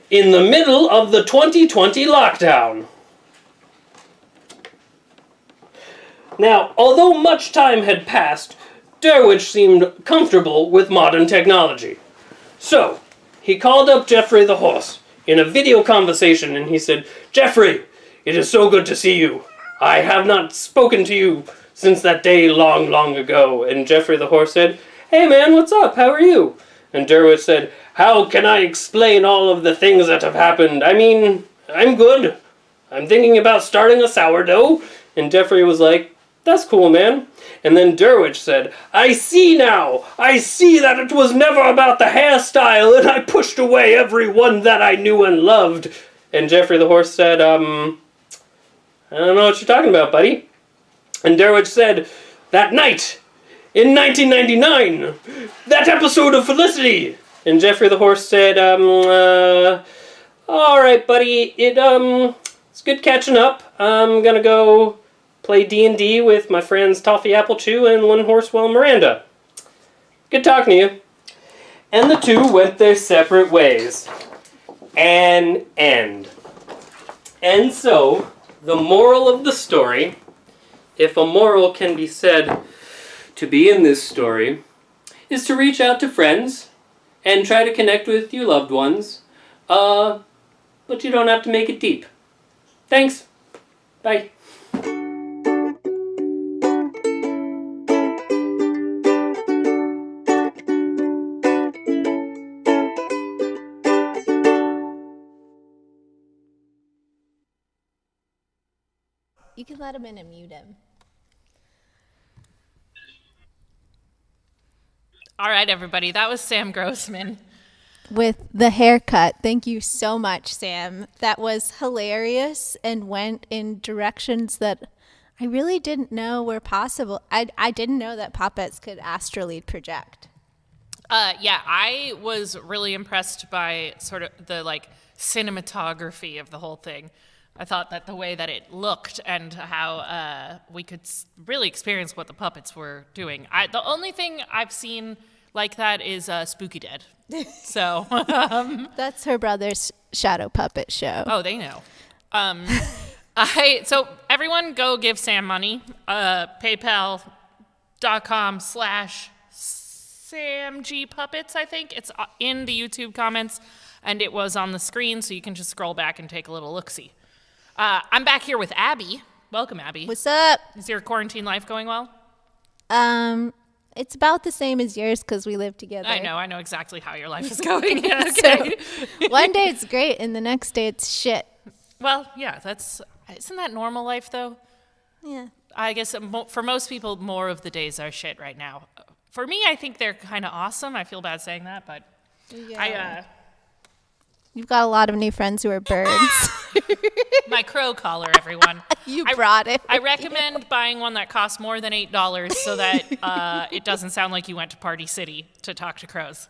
in the middle of the 2020 lockdown. Now, although much time had passed, Derwich seemed comfortable with modern technology. So, he called up Geoffrey the horse in a video conversation and he said, "Geoffrey, it is so good to see you. I have not spoken to you since that day long, long ago." And Geoffrey the horse said, "Hey man, what's up? How are you?" And Derwich said, "How can I explain all of the things that have happened? I mean, I'm good. I'm thinking about starting a sourdough. And Jeffrey was like, that's cool, man. And then Derwich said, I see now. I see that it was never about the hairstyle, and I pushed away everyone that I knew and loved. And Jeffrey the horse said, I don't know what you're talking about, buddy. And Derwich said, that night in 1999, that episode of Felicity. And Jeffrey the horse said, all right, buddy, it's good catching up. I'm gonna go play D&D with my friends Toffee Applechew and One Horsewell Miranda. Good talking to you. And the two went their separate ways. An end. And so, the moral of the story, if a moral can be said to be in this story, is to reach out to friends and try to connect with your loved ones, but you don't have to make it deep. Thanks. Bye. You can let him in and mute him. All right, everybody. That was Sam Grossman. With the haircut. Thank you so much, Sam. That was hilarious and went in directions that I really didn't know were possible. I didn't know that puppets could astrally project. Yeah, I was really impressed by sort of the cinematography of the whole thing. I thought that the way that it looked and how we could really experience what the puppets were doing. The only thing I've seen like that is Spooky Dead. So That's her brother's shadow puppet show. oh, they know. So everyone go give Sam money. PayPal.com/SamGPuppets, I think. It's in the YouTube comments, and it was on the screen, so you can just scroll back and take a little look-see. I'm back here with Abby. Welcome, Abby. What's up? Is your quarantine life going well? It's about the same as yours because we live together. I know exactly how your life is going. Yeah, okay. One day it's great and the next day it's shit. Well, yeah, isn't that normal life though? Yeah. I guess for most people, more of the days are shit right now. For me, I think they're kind of awesome. I feel bad saying that, but Yeah. You've got a lot of new friends who are birds. my crow collar, everyone. You brought it. I recommend buying one that costs more than $8 so that it doesn't sound like you went to Party City to talk to crows.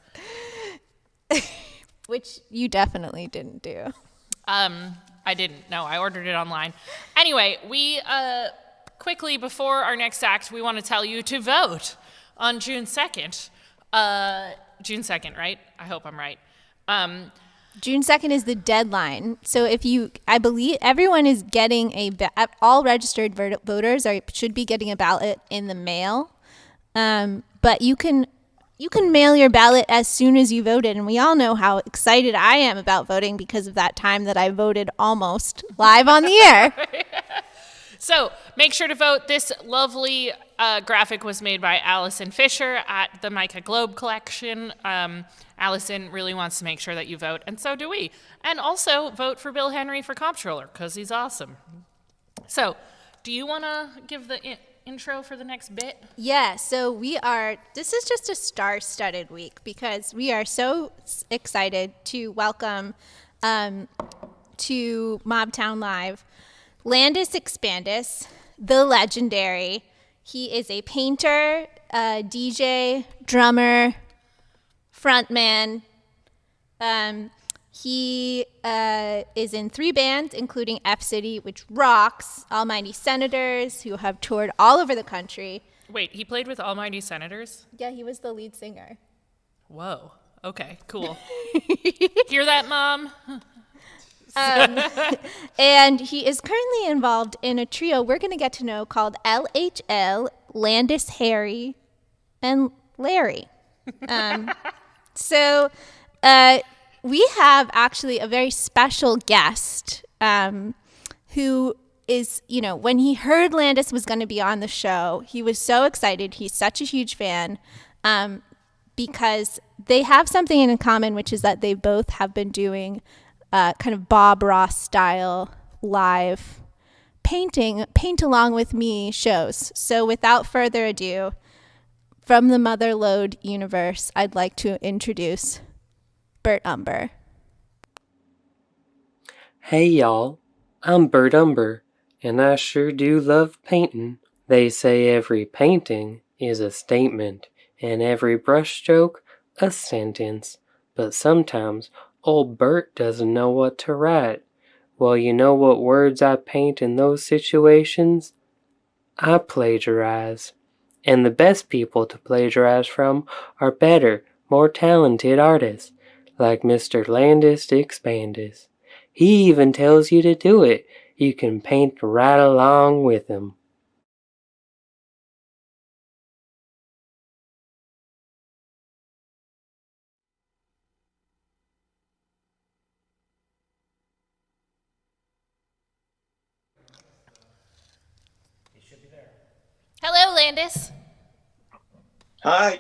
Which you definitely didn't do. I didn't. No, I ordered it online. Anyway, we quickly before our next act, we want to tell you to vote on June 2nd. June 2nd, right? I hope I'm right. June 2nd is the deadline. So I believe everyone is getting all registered voters should be getting a ballot in the mail. But you can mail your ballot as soon as you voted. And we all know how excited I am about voting because of that time that I voted almost live on the air. So make sure to vote. This lovely graphic was made by Allison Fisher at the Micah Globe Collection. Allison really wants to make sure that you vote, and so do we. And also vote for Bill Henry for Comptroller, because he's awesome. So do you want to give the intro for the next bit? Yeah, so this is just a star-studded week because we are so excited to welcome to Mobtown Live Landis Expandis, the legendary. He is a painter, DJ, drummer, frontman. He is in 3 bands, including F City, which rocks, Almighty Senators, who have toured all over the country. Wait, he played with Almighty Senators? Yeah, he was the lead singer. Whoa. Okay, cool. Hear that, Mom? And he is currently involved in a trio we're going to get to know called LHL, Landis, Harry, and Larry. So we have actually a very special guest who is, when he heard Landis was going to be on the show, he was so excited. He's such a huge fan because they have something in common, which is that they both have been doing kind of Bob Ross style live paint along with me shows. So without further ado, from the Motherlode universe, I'd like to introduce Bert Umber. Hey y'all, I'm Bert Umber, and I sure do love painting. They say every painting is a statement, and every brushstroke a sentence. But sometimes old Bert doesn't know what to write. Well, you know what words I paint in those situations? I plagiarize. And the best people to plagiarize from are better, more talented artists, like Mr. Landis Expandis. He even tells you to do it. You can paint right along with him. Hello, Landis. Hi.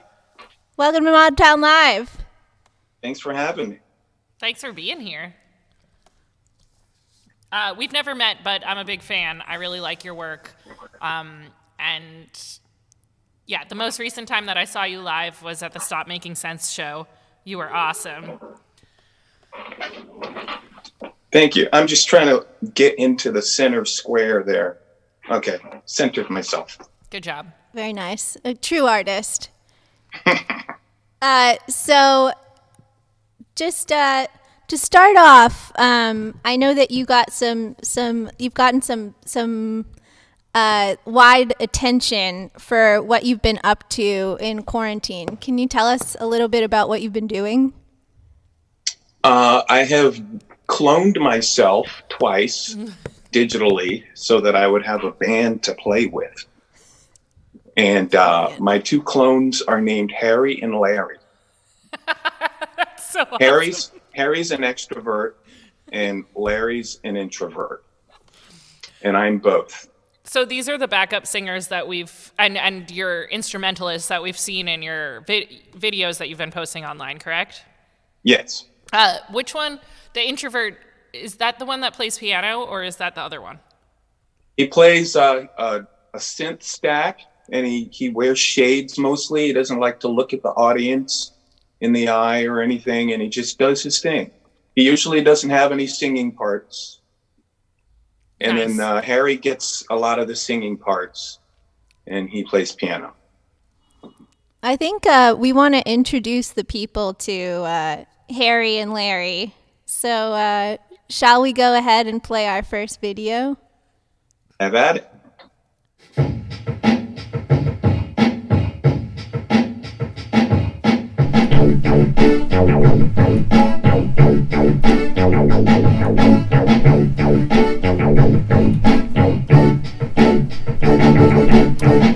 Welcome to Mobtown Live. Thanks for having me. Thanks for being here. We've never met, but I'm a big fan. I really like your work. And yeah, the most recent time that I saw you live was at the Stop Making Sense show. You were awesome. Thank you. I'm just trying to get into the center square there. Okay, centered myself. Good job. Very nice. A true artist. So just to start off, I know that you got you've gotten some wide attention for what you've been up to in quarantine. Can you tell us a little bit about what you've been doing? I have cloned myself twice digitally so that I would have a band to play with. And my two clones are named Harry and Larry. That's so awesome. Harry's an extrovert and Larry's an introvert. And I'm both. So these are the backup singers that we've, and your instrumentalists that we've seen in your videos that you've been posting online, correct? Yes. Which one, the introvert, is that the one that plays piano or is that the other one? He plays a synth stack and he wears shades mostly. He doesn't like to look at the audience in the eye or anything, and he just does his thing. He usually doesn't have any singing parts. And Nice. then Harry gets a lot of the singing parts, and he plays piano. I think we want to introduce the people to Harry and Larry. So shall we go ahead and play our first video? Have at it.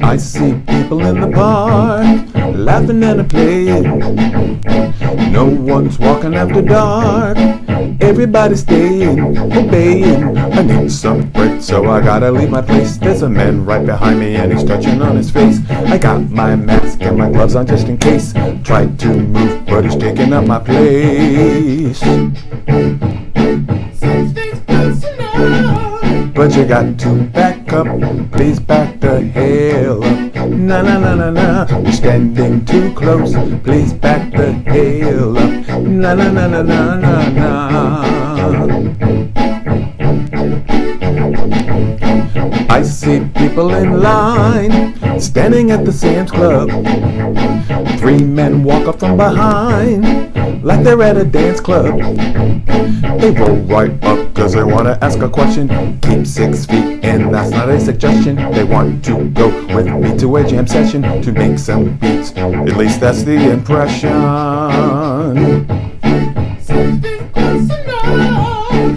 I see people in the park laughing and playing. No one's walking after dark. Everybody's staying, obeying. I need some break, so I gotta leave my place. There's a man right behind me and he's touching on his face. I got my mask and my gloves on just in case. Tried to move, but he's taking up my place. But you got to back up, please back the hell up. Na na na na na, you're standing too close, please back the hell up. Na na na na na na na. I see people in line, standing at the Sam's Club. 3 men walk up from behind, like they're at a dance club. They roll right up cause they want to ask a question. Keep 6 feet and that's not a suggestion. They want to go with me to a jam session to make some beats. At least that's the impression.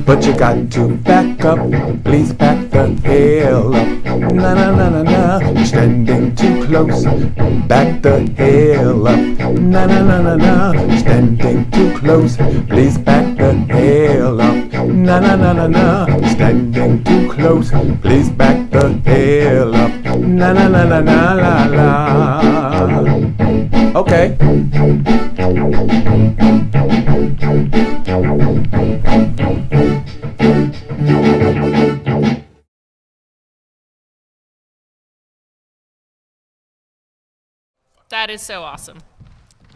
But you got to back up, please back the hell up. Na na na na na, you're standing too close, back the hell up. Na na na na na, you're standing too close, please back the hell up. Na na na na na, you're standing too close, please back the hell up. Na na na na na la la. Okay. That is so awesome.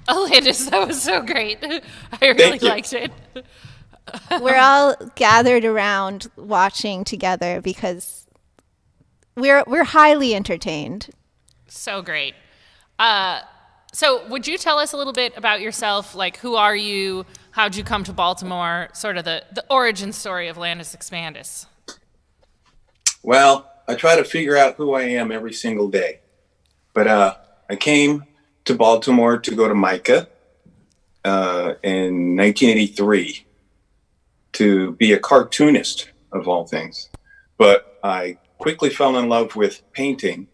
Oh, Landis, that was so great. I really liked it. We're all gathered around watching together because we're highly entertained. So great. So would you tell us a little bit about yourself? Like, who are you? How'd you come to Baltimore? Sort of the origin story of Landis Expandis. Well, I try to figure out who I am every single day. But I came to Baltimore to go to MICA in 1983 to be a cartoonist, of all things. But I quickly fell in love with painting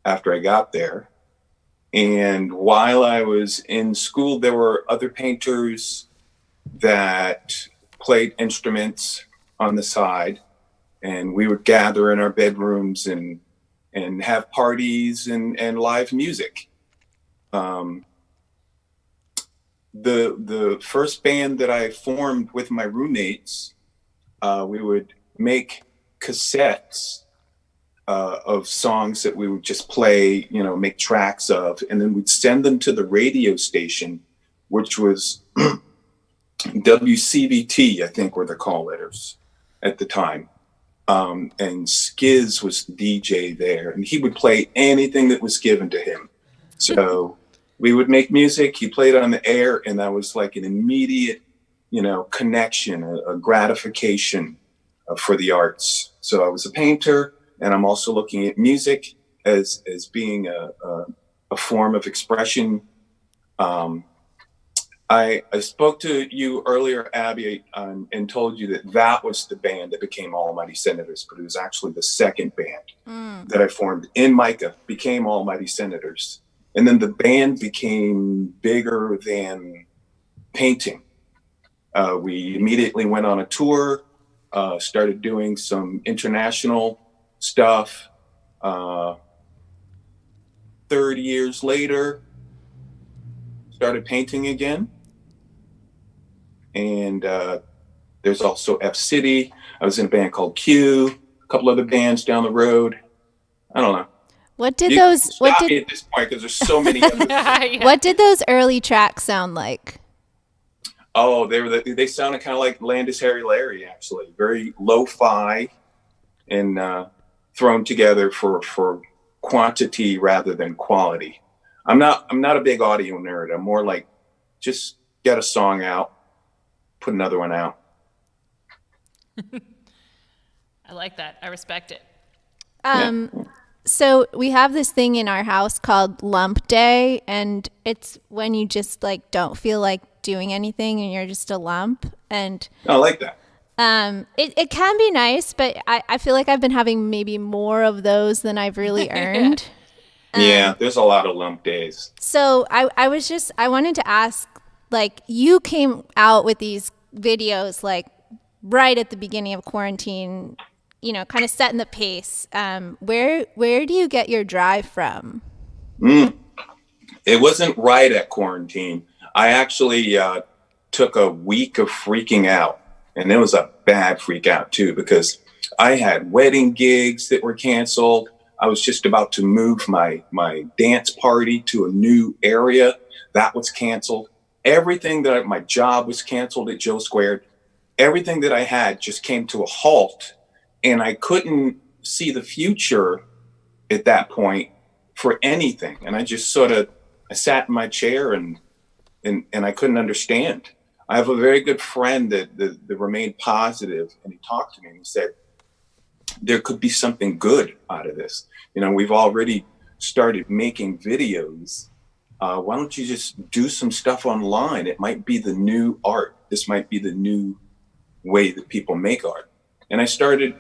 after I got there. And while I was in school, there were other painters that played instruments on the side. And we would gather in our bedrooms and have parties and live music. The first band that I formed with my roommates, we would make cassettes of songs that we would just play, make tracks of, and then we'd send them to the radio station, which was WCVT, I think were the call letters at the time. And Skiz was the DJ there, and he would play anything that was given to him. So we would make music, he played on the air, and that was like an immediate, connection, a gratification for the arts. So I was a painter, and I'm also looking at music as being a form of expression. I spoke to you earlier, Abby, and told you that was the band that became Almighty Senators, but it was actually the second band that I formed in MICA, became Almighty Senators. And then the band became bigger than painting. We immediately went on a tour, started doing some international stuff. 30 years later, started painting again. And there's also F City. I was in a band called Q, a couple other bands down the road. I don't know. What did those? What did me at this point, because there's so many. Others. Yeah. What did those early tracks sound like? Oh, they sounded kind of like Landis Harry Larry, actually, very lo-fi and thrown together for quantity rather than quality. I'm not a big audio nerd. I'm more like just get a song out, put another one out. I like that. I respect it. So we have this thing in our house called Lump Day, and it's when you just don't feel like doing anything and you're just a lump. And I like that. It can be nice, but I feel like I've been having maybe more of those than I've really earned. Yeah, there's a lot of lump days. So I wanted to ask, you came out with these videos right at the beginning of quarantine, kind of setting the pace. Where do you get your drive from? It wasn't right at quarantine. I actually took a week of freaking out, and it was a bad freak out too, because I had wedding gigs that were canceled. I was just about to move my dance party to a new area. That was canceled. Everything my job was canceled at Joe Squared. Everything that I had just came to a halt, and I couldn't see the future at that point for anything. And I just I sat in my chair and I couldn't understand. I have a very good friend that remained positive, and he talked to me and he said, there could be something good out of this. We've already started making videos. Why don't you just do some stuff online? It might be the new art. This might be the new way that people make art. And I started,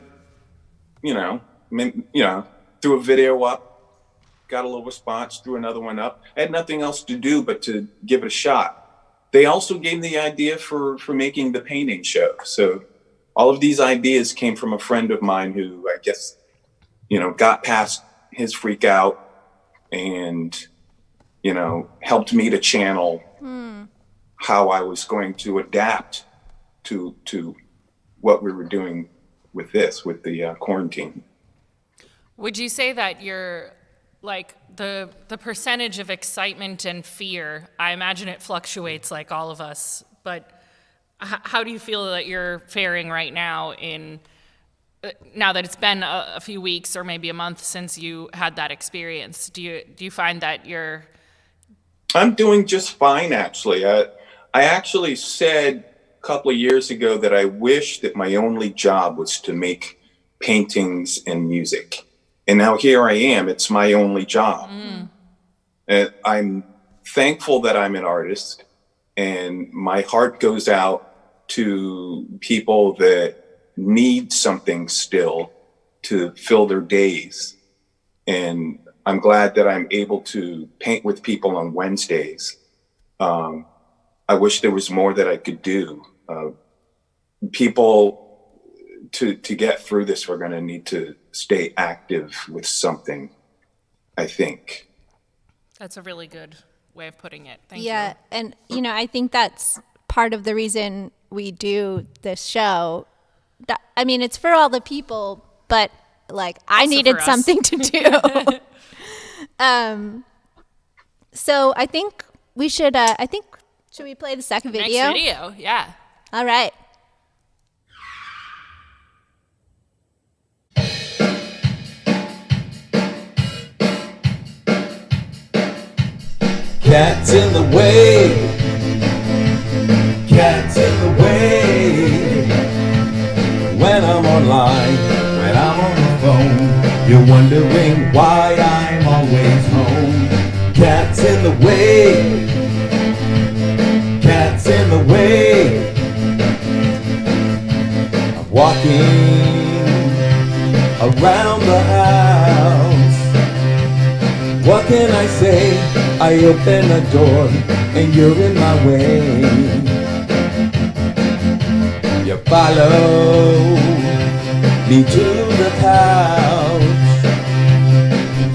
threw a video up, got a little response, threw another one up. I had nothing else to do but to give it a shot. They also gave me the idea for making the painting show. So all of these ideas came from a friend of mine who, I guess, got past his freak out and, helped me to channel how I was going to adapt to what we were doing with the quarantine. Would you say that your like the percentage of excitement and fear, I imagine it fluctuates like all of us, but how do you feel that you're faring right now now that it's been a few weeks or maybe a month since you had that experience? Do you find that you're... I'm doing just fine, actually. I actually said a couple of years ago that I wish that my only job was to make paintings and music. And now here I am. It's my only job. And I'm thankful that I'm an artist, and my heart goes out to people that need something still to fill their days. And I'm glad that I'm able to paint with people on Wednesdays. I wish there was more that I could do. People, to get through this, we're going to need to stay active with something, I think. That's a really good way of putting it. Thank you. Yeah, and I think that's part of the reason we do this show. I mean, it's for all the people, but like I Also needed for us. something to do. So I think we should. Should we play the second video? Next video, yeah. All right. Cats in the way, cats in the way. When I'm online, when I'm on the phone, you're wondering why I'm always home. Cats in the way, cats in the way. I'm walking around the house. What can I say? I open a door and you're in my way. You follow me to the couch.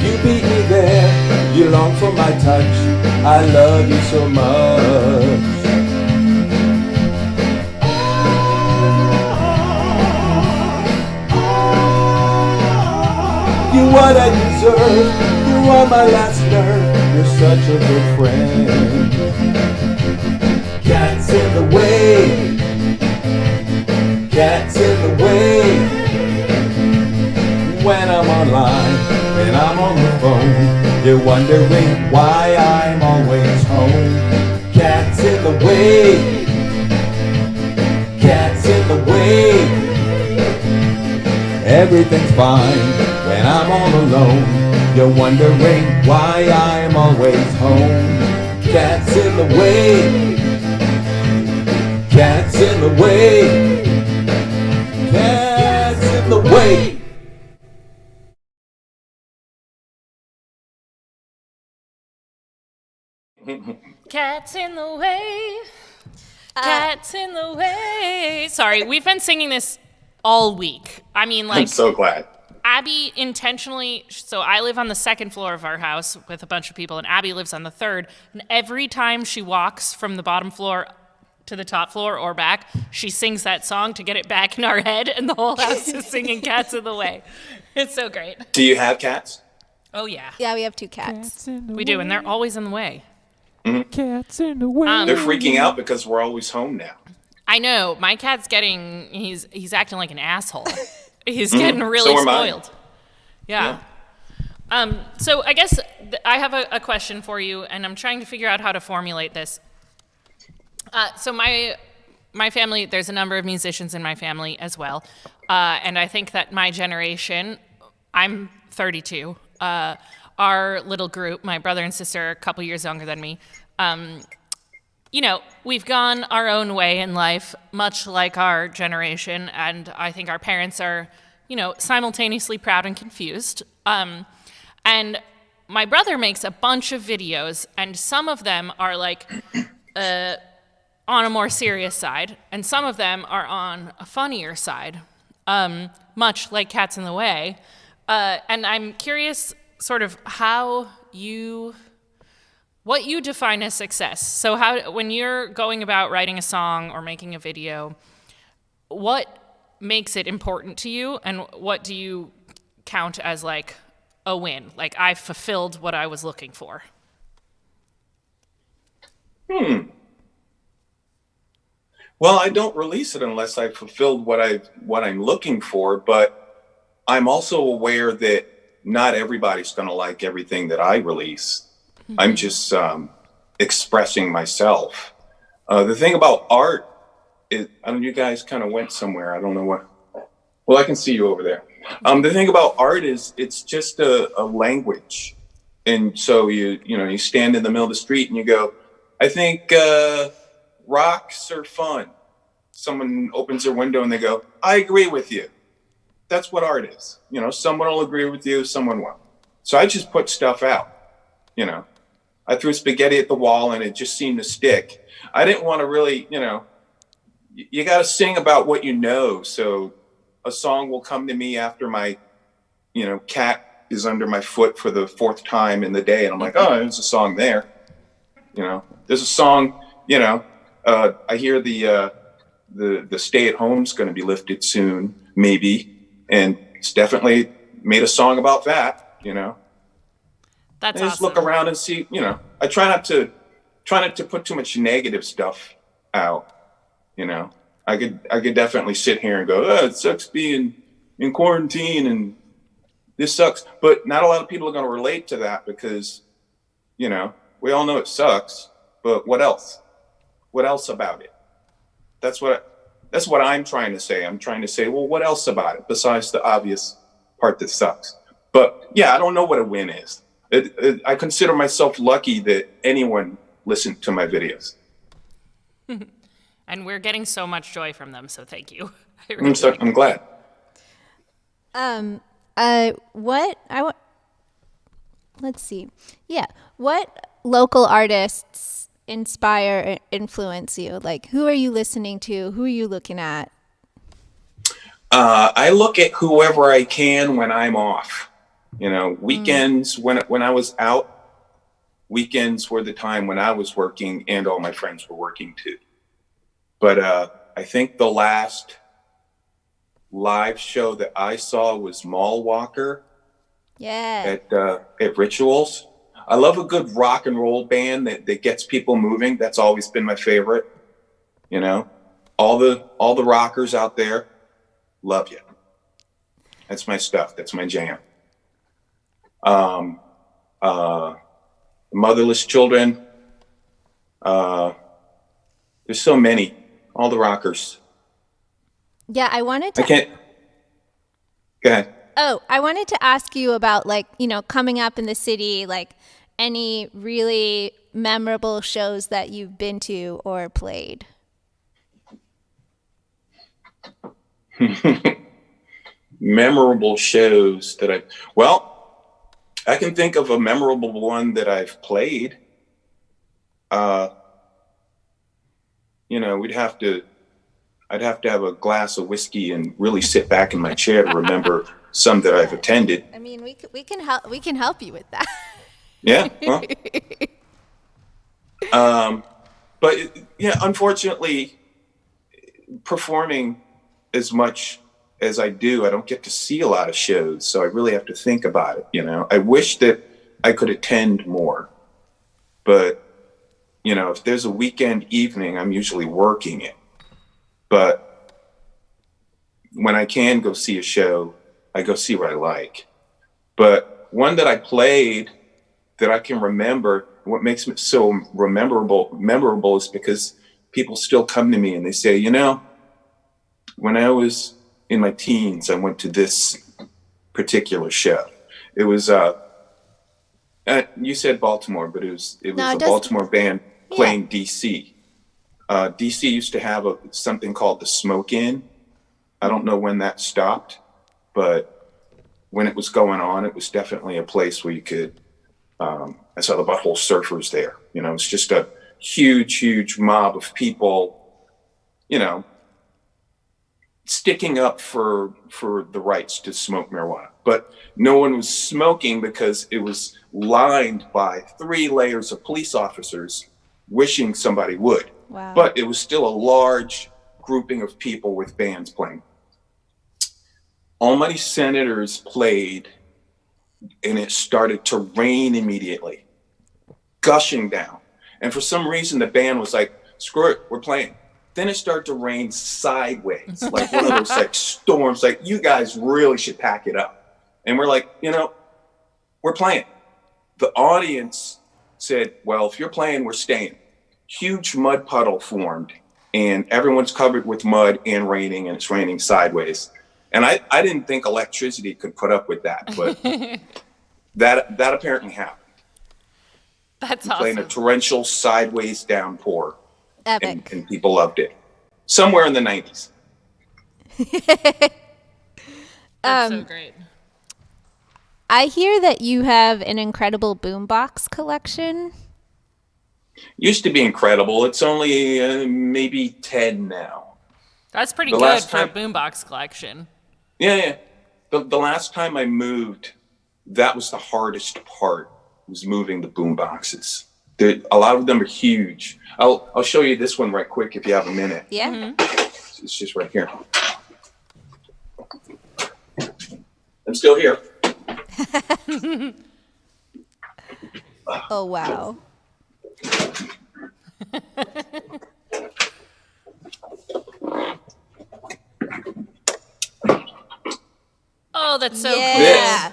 You beat me there, you long for my touch. I love you so much. You're what I deserve. You are my last nerve. You're such a good friend. Cats in the way, cats in the way. When I'm online, when I'm on the phone, you're wondering why I'm always home. Cats in the way, cats in the way. Everything's fine when I'm all alone. You're wondering why I'm always home. Cats in the way, cats in the way, cats in the way. Cats in the way, cats in the way. Sorry, we've been singing this all week. I mean, like, I'm so glad. Abby intentionally, so I live on the second floor of our house with a bunch of people, and Abby lives on the third. And every time she walks from the bottom floor to the top floor or back, she sings that song to get it back in our head, and the whole house is singing Cats in the Way. It's so great. Do you have cats? Oh, yeah. Yeah, we have 2 cats. We do, and they're always in the way. Cats in the way. They're freaking out because we're always home now. I know. My cat's he's acting like an asshole. He's getting really So am I. spoiled. Yeah. So I guess I have a question for you, and I'm trying to figure out how to formulate this. So my family, there's a number of musicians in my family as well. And I think that my generation, I'm 32, our little group, my brother and sister are a couple years younger than me, we've gone our own way in life, much like our generation, and I think our parents are, simultaneously proud and confused. And my brother makes a bunch of videos, and some of them are like on a more serious side, and some of them are on a funnier side, much like Cats in the Way. And I'm curious sort of what you define as success. So when you're going about writing a song or making a video, what makes it important to you, and what do you count as like a win? Like, I fulfilled what I was looking for. Well, I don't release it unless I've fulfilled what I'm looking for, but I'm also aware that not everybody's going to like everything that I release. I'm just expressing myself. The thing about art is, I mean, you guys kind of went somewhere. I don't know what. Well, I can see you over there. The thing about art is it's just a language. And so you stand in the middle of the street and you go, I think rocks are fun. Someone opens their window and they go, I agree with you. That's what art is. Someone will agree with you, someone won't. So I just put stuff out. I threw spaghetti at the wall and it just seemed to stick. I didn't want to really, you got to sing about what you know. So a song will come to me after my, cat is under my foot for the 4th time in the day. And I'm like, oh, there's a song there. There's a song, I hear the stay at home's going to be lifted soon, maybe. And it's definitely made a song about that, That's and just awesome. look around and see, I try not to put too much negative stuff out, I could definitely sit here and go, oh, it sucks being in quarantine and this sucks. But not a lot of people are going to relate to that because, we all know it sucks, but what else? What else about it? That's what I'm trying to say. I'm trying to say, well, what else about it besides the obvious part that sucks? But yeah, I don't know what a win is. I consider myself lucky that anyone listened to my videos. And we're getting so much joy from them, so thank you. I'm glad. Let's see. Yeah. What local artists inspire or influence you? Like, who are you listening to? Who are you looking at? I look at whoever I can when I'm off. Weekends, when I was out, weekends were the time when I was working and all my friends were working too. But I think the last live show that I saw was Mall Walker at Rituals. I love a good rock and roll band that gets people moving. That's always been my favorite. All the rockers out there, love you. That's my stuff. That's my jam. Motherless Children. There's so many. All the rockers. Yeah, I wanted to. I can't. Go ahead. Oh, I wanted to ask you about coming up in the city, like any really memorable shows that you've been to or played. Memorable shows that I can think of a memorable one that I've played. I'd have to have a glass of whiskey and really sit back in my chair to remember some that I've attended. I mean, we can help you with that. Yeah. Well, but unfortunately, performing as much as I do, I don't get to see a lot of shows, so I really have to think about it. I wish that I could attend more, but if there's a weekend evening, I'm usually working it. But when I can go see a show, I go see what I like. But one that I played that I can remember, what makes it so memorable is because people still come to me and they say, when I was in my teens, I went to this particular show. It was you said Baltimore, but it was a Baltimore band playing DC. DC used to have something called the Smoke Inn. I don't know when that stopped, but when it was going on, it was definitely a place where you could. I saw the Butthole Surfers there. It's just a huge mob of people, sticking up for the rights to smoke marijuana. But no one was smoking because it was lined by 3 layers of police officers wishing somebody would. Wow. But it was still a large grouping of people with bands playing. Almighty Senators played and it started to rain immediately, gushing down. And for some reason, the band was like, screw it, we're playing. Then it started to rain sideways, like one of those like storms, like you guys really should pack it up. And we're like, we're playing. The audience said, well, if you're playing, we're staying. Huge mud puddle formed, and everyone's covered with mud and raining, and it's raining sideways. And I didn't think electricity could put up with that, but that apparently happened. That's Playing a awesome. torrential sideways downpour. Epic. And people loved it. Somewhere in the 90s. That's so great. I hear that you have an incredible boombox collection. Used to be incredible. It's only maybe 10 now. That's pretty The good last for a time- boombox collection. Yeah. The last time I moved, that was the hardest part, was moving the boomboxes. A lot of them are huge. I'll show you this one right quick if you have a minute. Yeah. It's just right here. I'm still here. Oh, wow. Oh, that's so Yeah.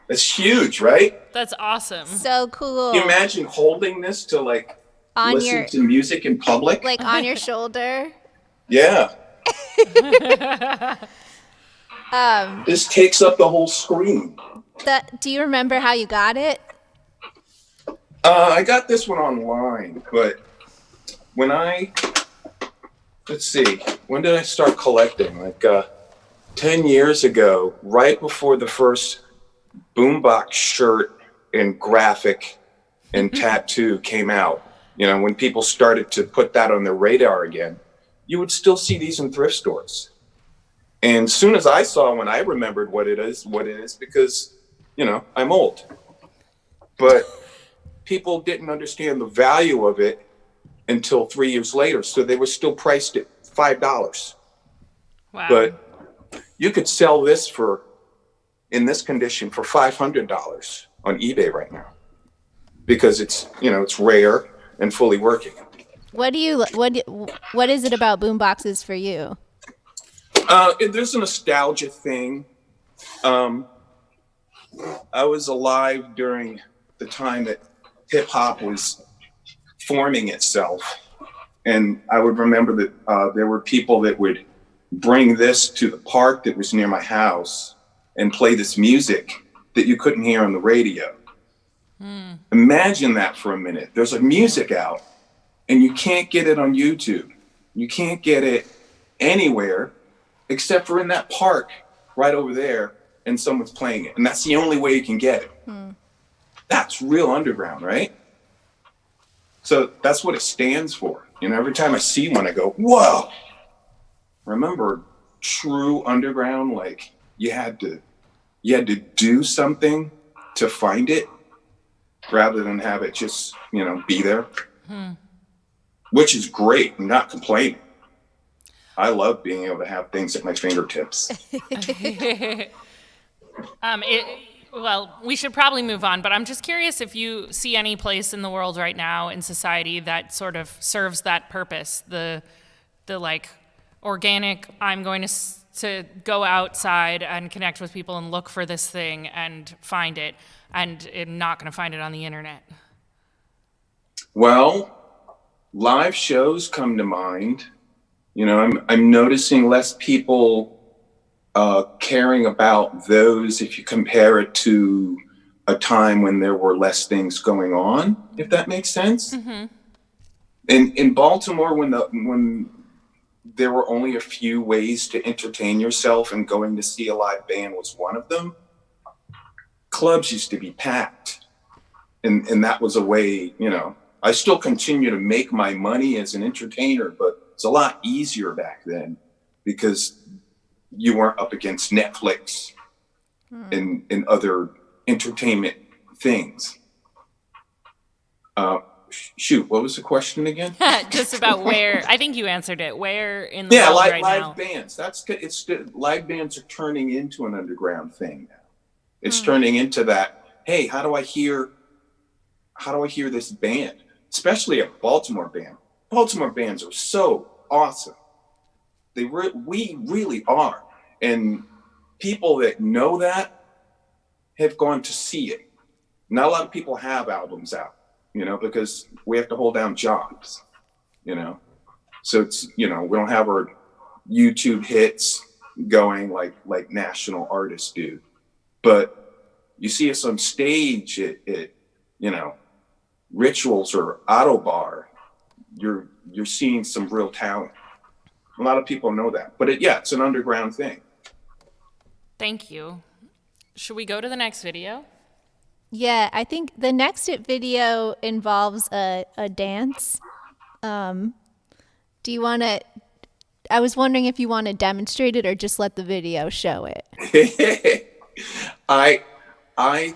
It's huge, right? cool. That's awesome. So cool. Can you imagine holding this to like On listen your, to music in public? like on your shoulder. Yeah. This takes up the whole screen. Do you remember how you got it? I got this one online, but when let's see, when did I start collecting? Like 10 years ago, right before the first boombox shirt and graphic and tattoo came out. When people started to put that on their radar again, you would still see these in thrift stores. And as soon as I saw one, I remembered what it is because, I'm old. But people didn't understand the value of it until 3 years later. So they were still priced at $5. Wow. But you could sell this in this condition for $500 on eBay right now because it's rare and fully working. What is it about boomboxes for you? There's a nostalgia thing. I was alive during the time that hip hop was forming itself. And I would remember that there were people that would bring this to the park that was near my house and play this music that you couldn't hear on the radio. Imagine that for a minute. There's a music out and you can't get it on YouTube. You can't get it anywhere except for in that park right over there, and someone's playing it. And that's the only way you can get it. That's real underground, right? So that's what it stands for. Every time I see one, I go, whoa. Remember true underground? Like you had to do something to find it rather than have it just, be there. Which is great. I'm not complaining. I love being able to have things at my fingertips. Well, we should probably move on, but I'm just curious if you see any place in the world right now in society that sort of serves that purpose, the like organic, I'm going to go outside and connect with people and look for this thing and find it, and I'm not going to find it on the internet. Well, live shows come to mind. I'm noticing less people caring about those if you compare it to a time when there were less things going on, if that makes sense. In Baltimore, when there were only a few ways to entertain yourself, and going to see a live band was one of them, clubs used to be packed. And that was a way, I still continue to make my money as an entertainer, but it's a lot easier back then because you weren't up against Netflix and other entertainment things. Shoot, what was the question again? Just about where, I think you answered it, where in the world live right now. bands. Live bands are turning into an underground thing now. It's turning into that, hey, how do I hear this band? Especially a Baltimore band. Baltimore bands are so awesome. We really are. And people that know that have gone to see it. Not a lot of people have albums out, because we have to hold down jobs, So it's, we don't have our YouTube hits going like national artists do. But you see us on stage at Rituals or Autobar, you're seeing some real talent. A lot of people know that, but it's an underground thing. Thank you. Should we go to the next video? Yeah, I think the next video involves a dance. Do you want to? I was wondering if you want to demonstrate it or just let the video show it. I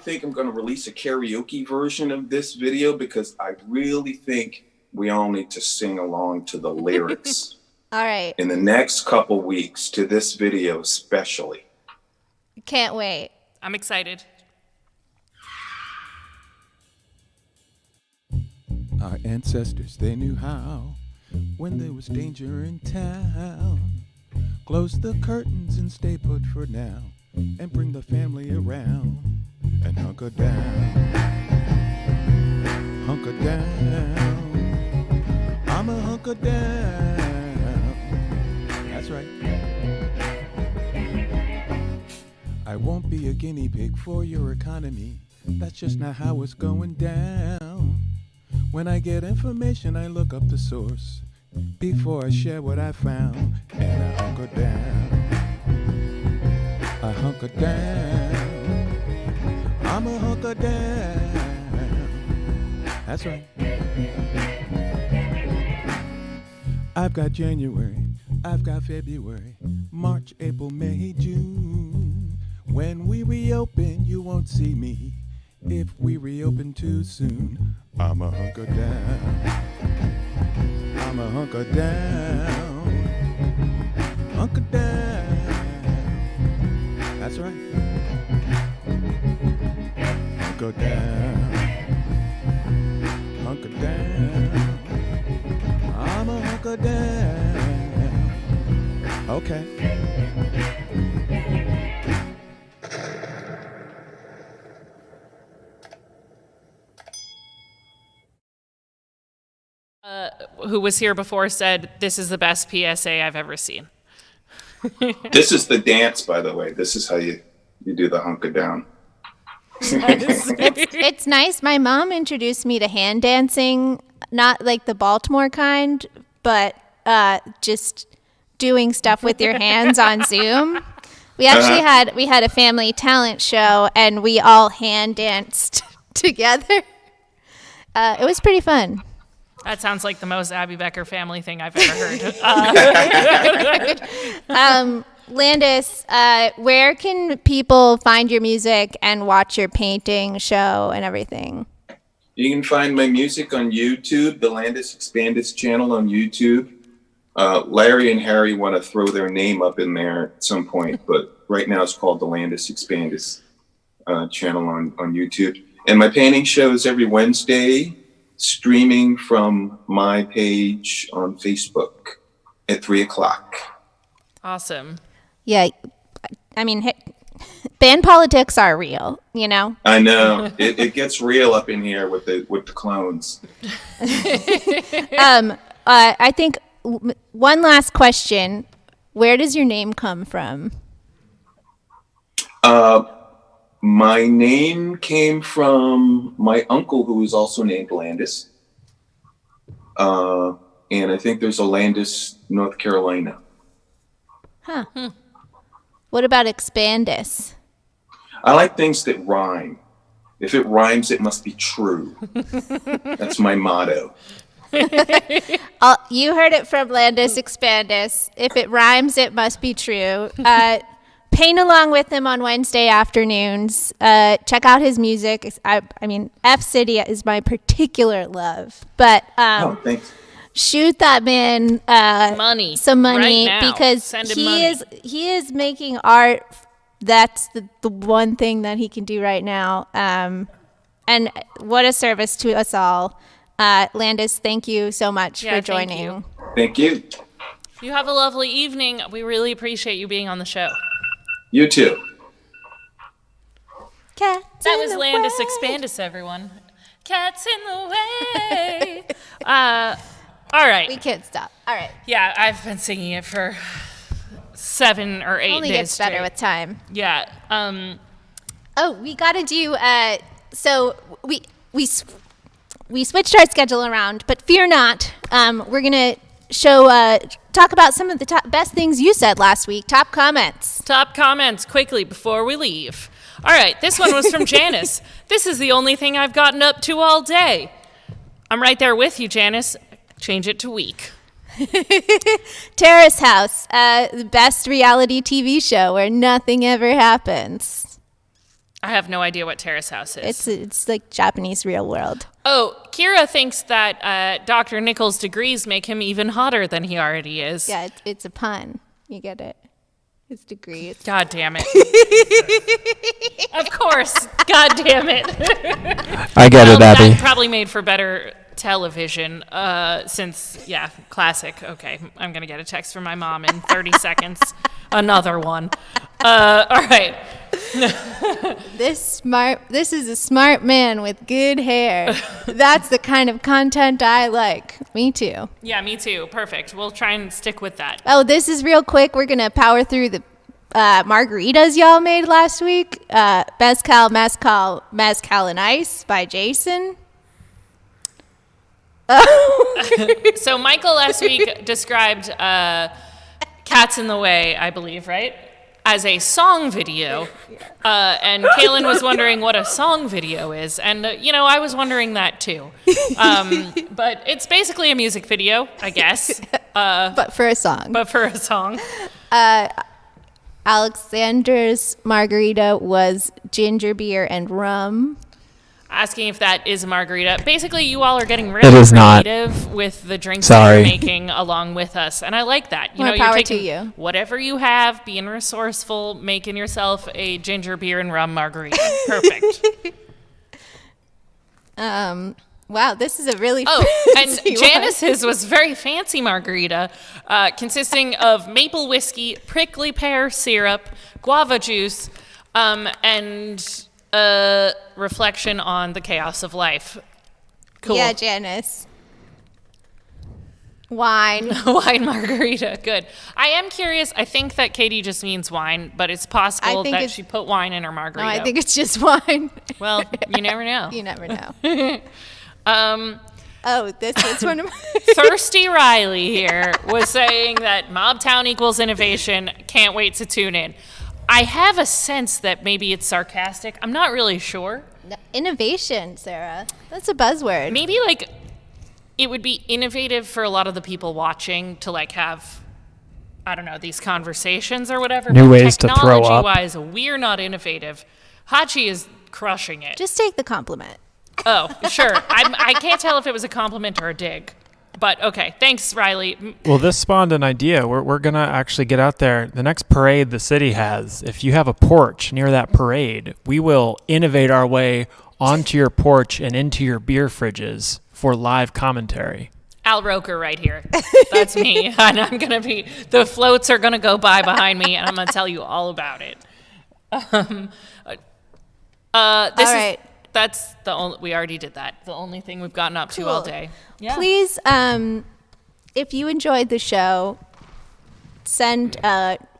think I'm going to release a karaoke version of this video because I really think we all need to sing along to the lyrics. All right. In the next couple weeks to this video especially. Can't wait. I'm excited. Our ancestors, they knew how, when there was danger in town. Close the curtains and stay put for now, and bring the family around, and hunker down. Hunker down. I'm a hunker down. That's right. I won't be a guinea pig for your economy. That's just not how it's going down. When I get information, I look up the source before I share what I found, and I hunker down. I hunker down. I'm a hunker down. That's right. I've got January, I've got February, March, April, May, June. When we reopen, you won't see me. If we reopen too soon, I'm a hunker down. I'm a hunker down. Hunker down. That's right. Hunker down. Hunker down. I'm a hunker down. Okay. Who was here before said, this is the best PSA I've ever seen. This is the dance, by the way. This is how you do the hunker down. It's nice. My mom introduced me to hand dancing, not like the Baltimore kind, but just doing stuff with your hands on Zoom. We actually had a family talent show, and we all hand danced together. It was pretty fun. That sounds like the most Abby Becker family thing I've ever heard. Landis, where can people find your music and watch your painting show and everything? You can find my music on YouTube, the Landis Expandis channel on YouTube. Larry and Harry want to throw their name up in there at some point, but right now it's called the Landis Expandis channel on YouTube. And my painting shows every Wednesday, streaming from my page on Facebook at 3:00. Awesome. Yeah, I mean, band politics are real, I know it gets real up in here with the clones. I think one last question: where does your name come from? My name came from my uncle, who was also named Landis. And I think there's a Landis, North Carolina. Huh. What about Expandis? I like things that rhyme. If it rhymes, it must be true. That's my motto. You heard it from Landis Expandis. If it rhymes, it must be true. Paint along with him on Wednesday afternoons. Check out his music. I mean, F City is my particular love. But thanks. Shoot that man money. Some money right now. because Send him he money. is making art That's the one thing that he can do right now. And what a service to us all. Landis, thank you so much for joining. Thank you. You have a lovely evening. We really appreciate you being on the show. You too. Cats That in was the Landis way. Expandis, everyone. Cats in the way. All right. We can't stop. All right. Yeah, I've been singing it for 7 or 8 Only days gets better straight. with time. Yeah. Oh, we got to do. So we switched our schedule around, but fear not. We're gonna talk about some of the best things you said last week. Top comments. Top comments quickly before we leave. All right, this one was from Janice. This is the only thing I've gotten up to all day. I'm right there with you, Janice. Change it to week. Terrace House, the best reality TV show where nothing ever happens. I have no idea what Terrace House is. It's like Japanese Real World. Oh, Kira thinks that Dr. Nichols' degrees make him even hotter than he already is. Yeah, it's a pun. You get it. His degrees. God damn it. Of course. God damn it. I get it, Abby. That probably made for better television since, yeah, classic. Okay, I'm going to get a text from my mom in 30 seconds. Another one. All right. This is a smart man with good hair. That's the kind of content I like. Me too. Yeah, me too. Perfect. We'll try and stick with that. Oh, this is real quick. We're gonna power through the margaritas y'all made last week. Mezcal, and Ice by Jason. So Michael last week described Cats in the Way, I believe, right? As a song video. And Kaylin was wondering what a song video is. And, I was wondering that too. But it's basically a music video, I guess. But for a song. Alexander's margarita was ginger beer and rum. Asking if that is a margarita. Basically, you all are getting It really is not. creative with the drinks Sorry. that you're making along with us. And I like that. More You're power to taking you. whatever you have, being resourceful, making yourself a ginger beer and rum margarita. Perfect. Wow, this is a really Oh, and fancy one. Janice's was very fancy margarita, consisting of maple whiskey, prickly pear syrup, guava juice, and a reflection on the chaos of life. Cool. Yeah, Janice. Wine. Wine margarita. Good. I am curious. I think that Katie just means wine, but it's possible that she put wine in her No, margarita. I think it's just wine. Well, you never know. You never know. Oh, this is one of my... Thirsty Riley here was saying that Mobtown equals innovation. Can't wait to tune in. I have a sense that maybe it's sarcastic. I'm not really sure. Innovation, Sarah. That's a buzzword. Maybe like it would be innovative for a lot of the people watching to like have, I don't know, these conversations or whatever. New but ways to throw up. Technology-wise, we're not innovative. Hachi is crushing it. Just take the compliment. Oh, sure. I can't tell if it was a compliment or a dig. But okay, thanks, Riley. Well, this spawned an idea. We're going to actually get out there. The next parade the city has, if you have a porch near that parade, we will innovate our way onto your porch and into your beer fridges for live commentary. Al Roker right here. That's me. And I'm going to be, the floats are going to go by behind me, and I'm going to tell you all about it. That's the only, we already did that. The only thing we've gotten up to all day. Yeah. Please, if you enjoyed the show, send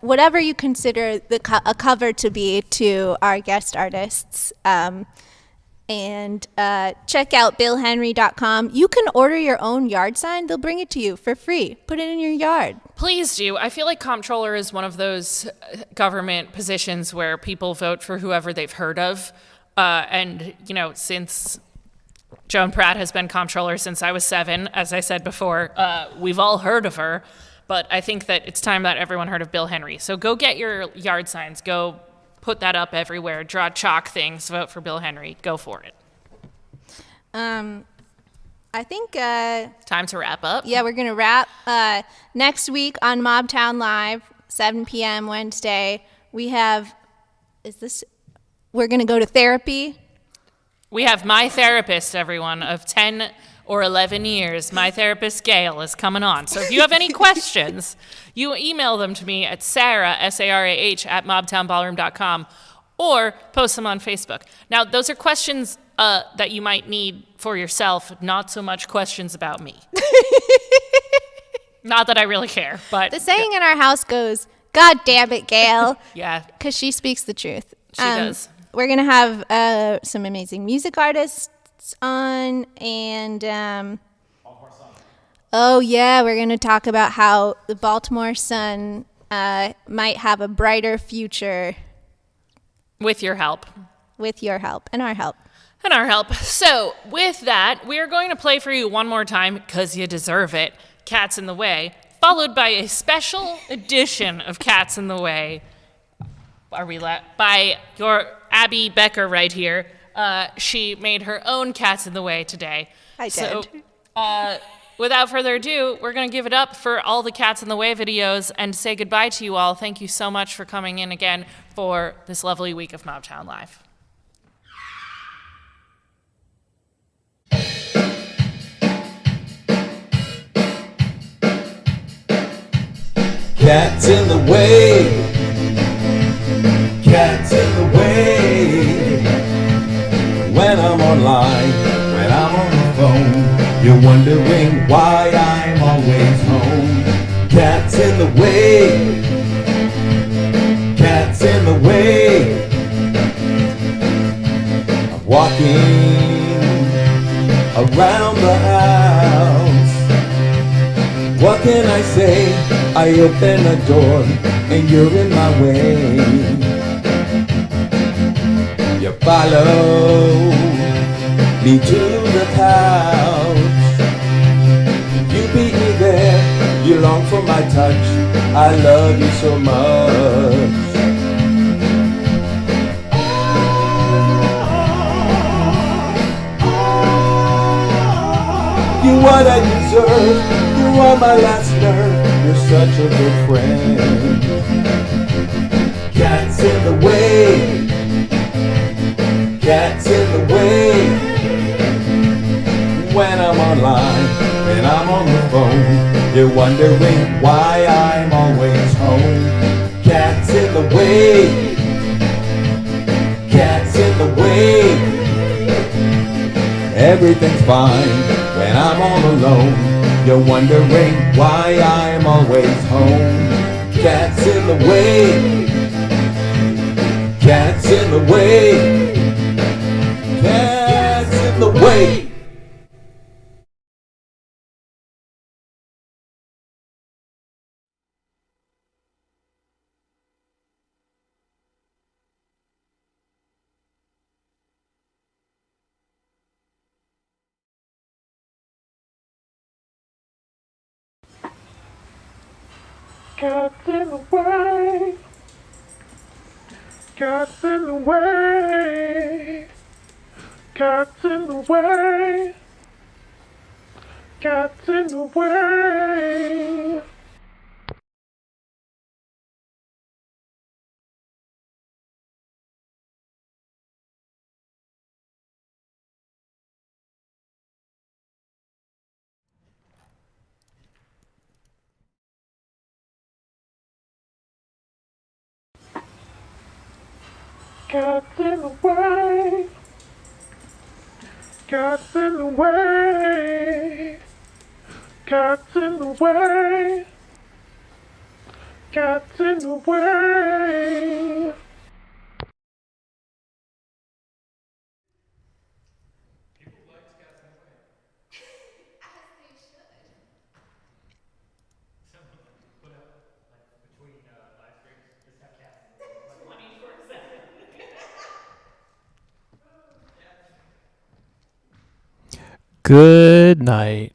whatever you consider a cover to be to our guest artists. And check out BillHenry.com. You can order your own yard sign. They'll bring it to you for free. Put it in your yard. Please do. I feel like Comptroller is one of those government positions where people vote for whoever they've heard of. And, since Joan Pratt has been Comptroller since I was 7, as I said before, we've all heard of her. But I think that it's time that everyone heard of Bill Henry. So go get your yard signs. Go put that up everywhere. Draw chalk things. Vote for Bill Henry. Go for it. I think... time to wrap up. Yeah, we're going to wrap. Next week on Mobtown Live, 7 p.m. Wednesday, we have we're going to go to therapy? We have my therapist, everyone, of 10 or 11 years. My therapist, Gail, is coming on. So if you have any questions, you email them to me at Sarah, S-A-R-A-H, at mobtownballroom.com, or post them on Facebook. Now, those are questions that you might need for yourself, not so much questions about me. Not that I really care, but... The saying in our house goes, God damn it, Gail. Yeah. Because she speaks the truth. She does. We're going to have some amazing music artists on, and oh yeah, we're going to talk about how the Baltimore Sun might have a brighter future With your help. with your help and our help. And our help. So, with that, we are going to play for you one more time, because you deserve it, Cats in the Way, followed by a special edition of Cats in the Way. By your Abby Becker right here. She made her own Cats in the Way today. I did. So, without further ado, we're going to give it up for all the Cats in the Way videos and say goodbye to you all. Thank you so much for coming in again for this lovely week of Mobtown Live. Cats in the way. Cats in the way. When I'm online, when I'm on the phone, you're wondering why I'm always home. Cats in the way. Cats in the way. I'm walking around the house. What can I say? I open a door and you're in my way. You follow me to the couch. You beat me there, you long for my touch. I love you so much. You're what I deserve, you are my last nerve. You're such a good friend. Cats in the way. Cats in the way. When I'm online, when I'm on the phone, you're wondering why I'm always home. Cats in the way. Cats in the way. Everything's fine when I'm all alone. You're wondering why I'm always home. Cats in the way. Cats in the way. Cats in the way. Cats in the way. Cats in the way. Cats in the way. Cats in the way. Cats in the way. Cats in the way. Cats in the way. Cats in the way. Good night.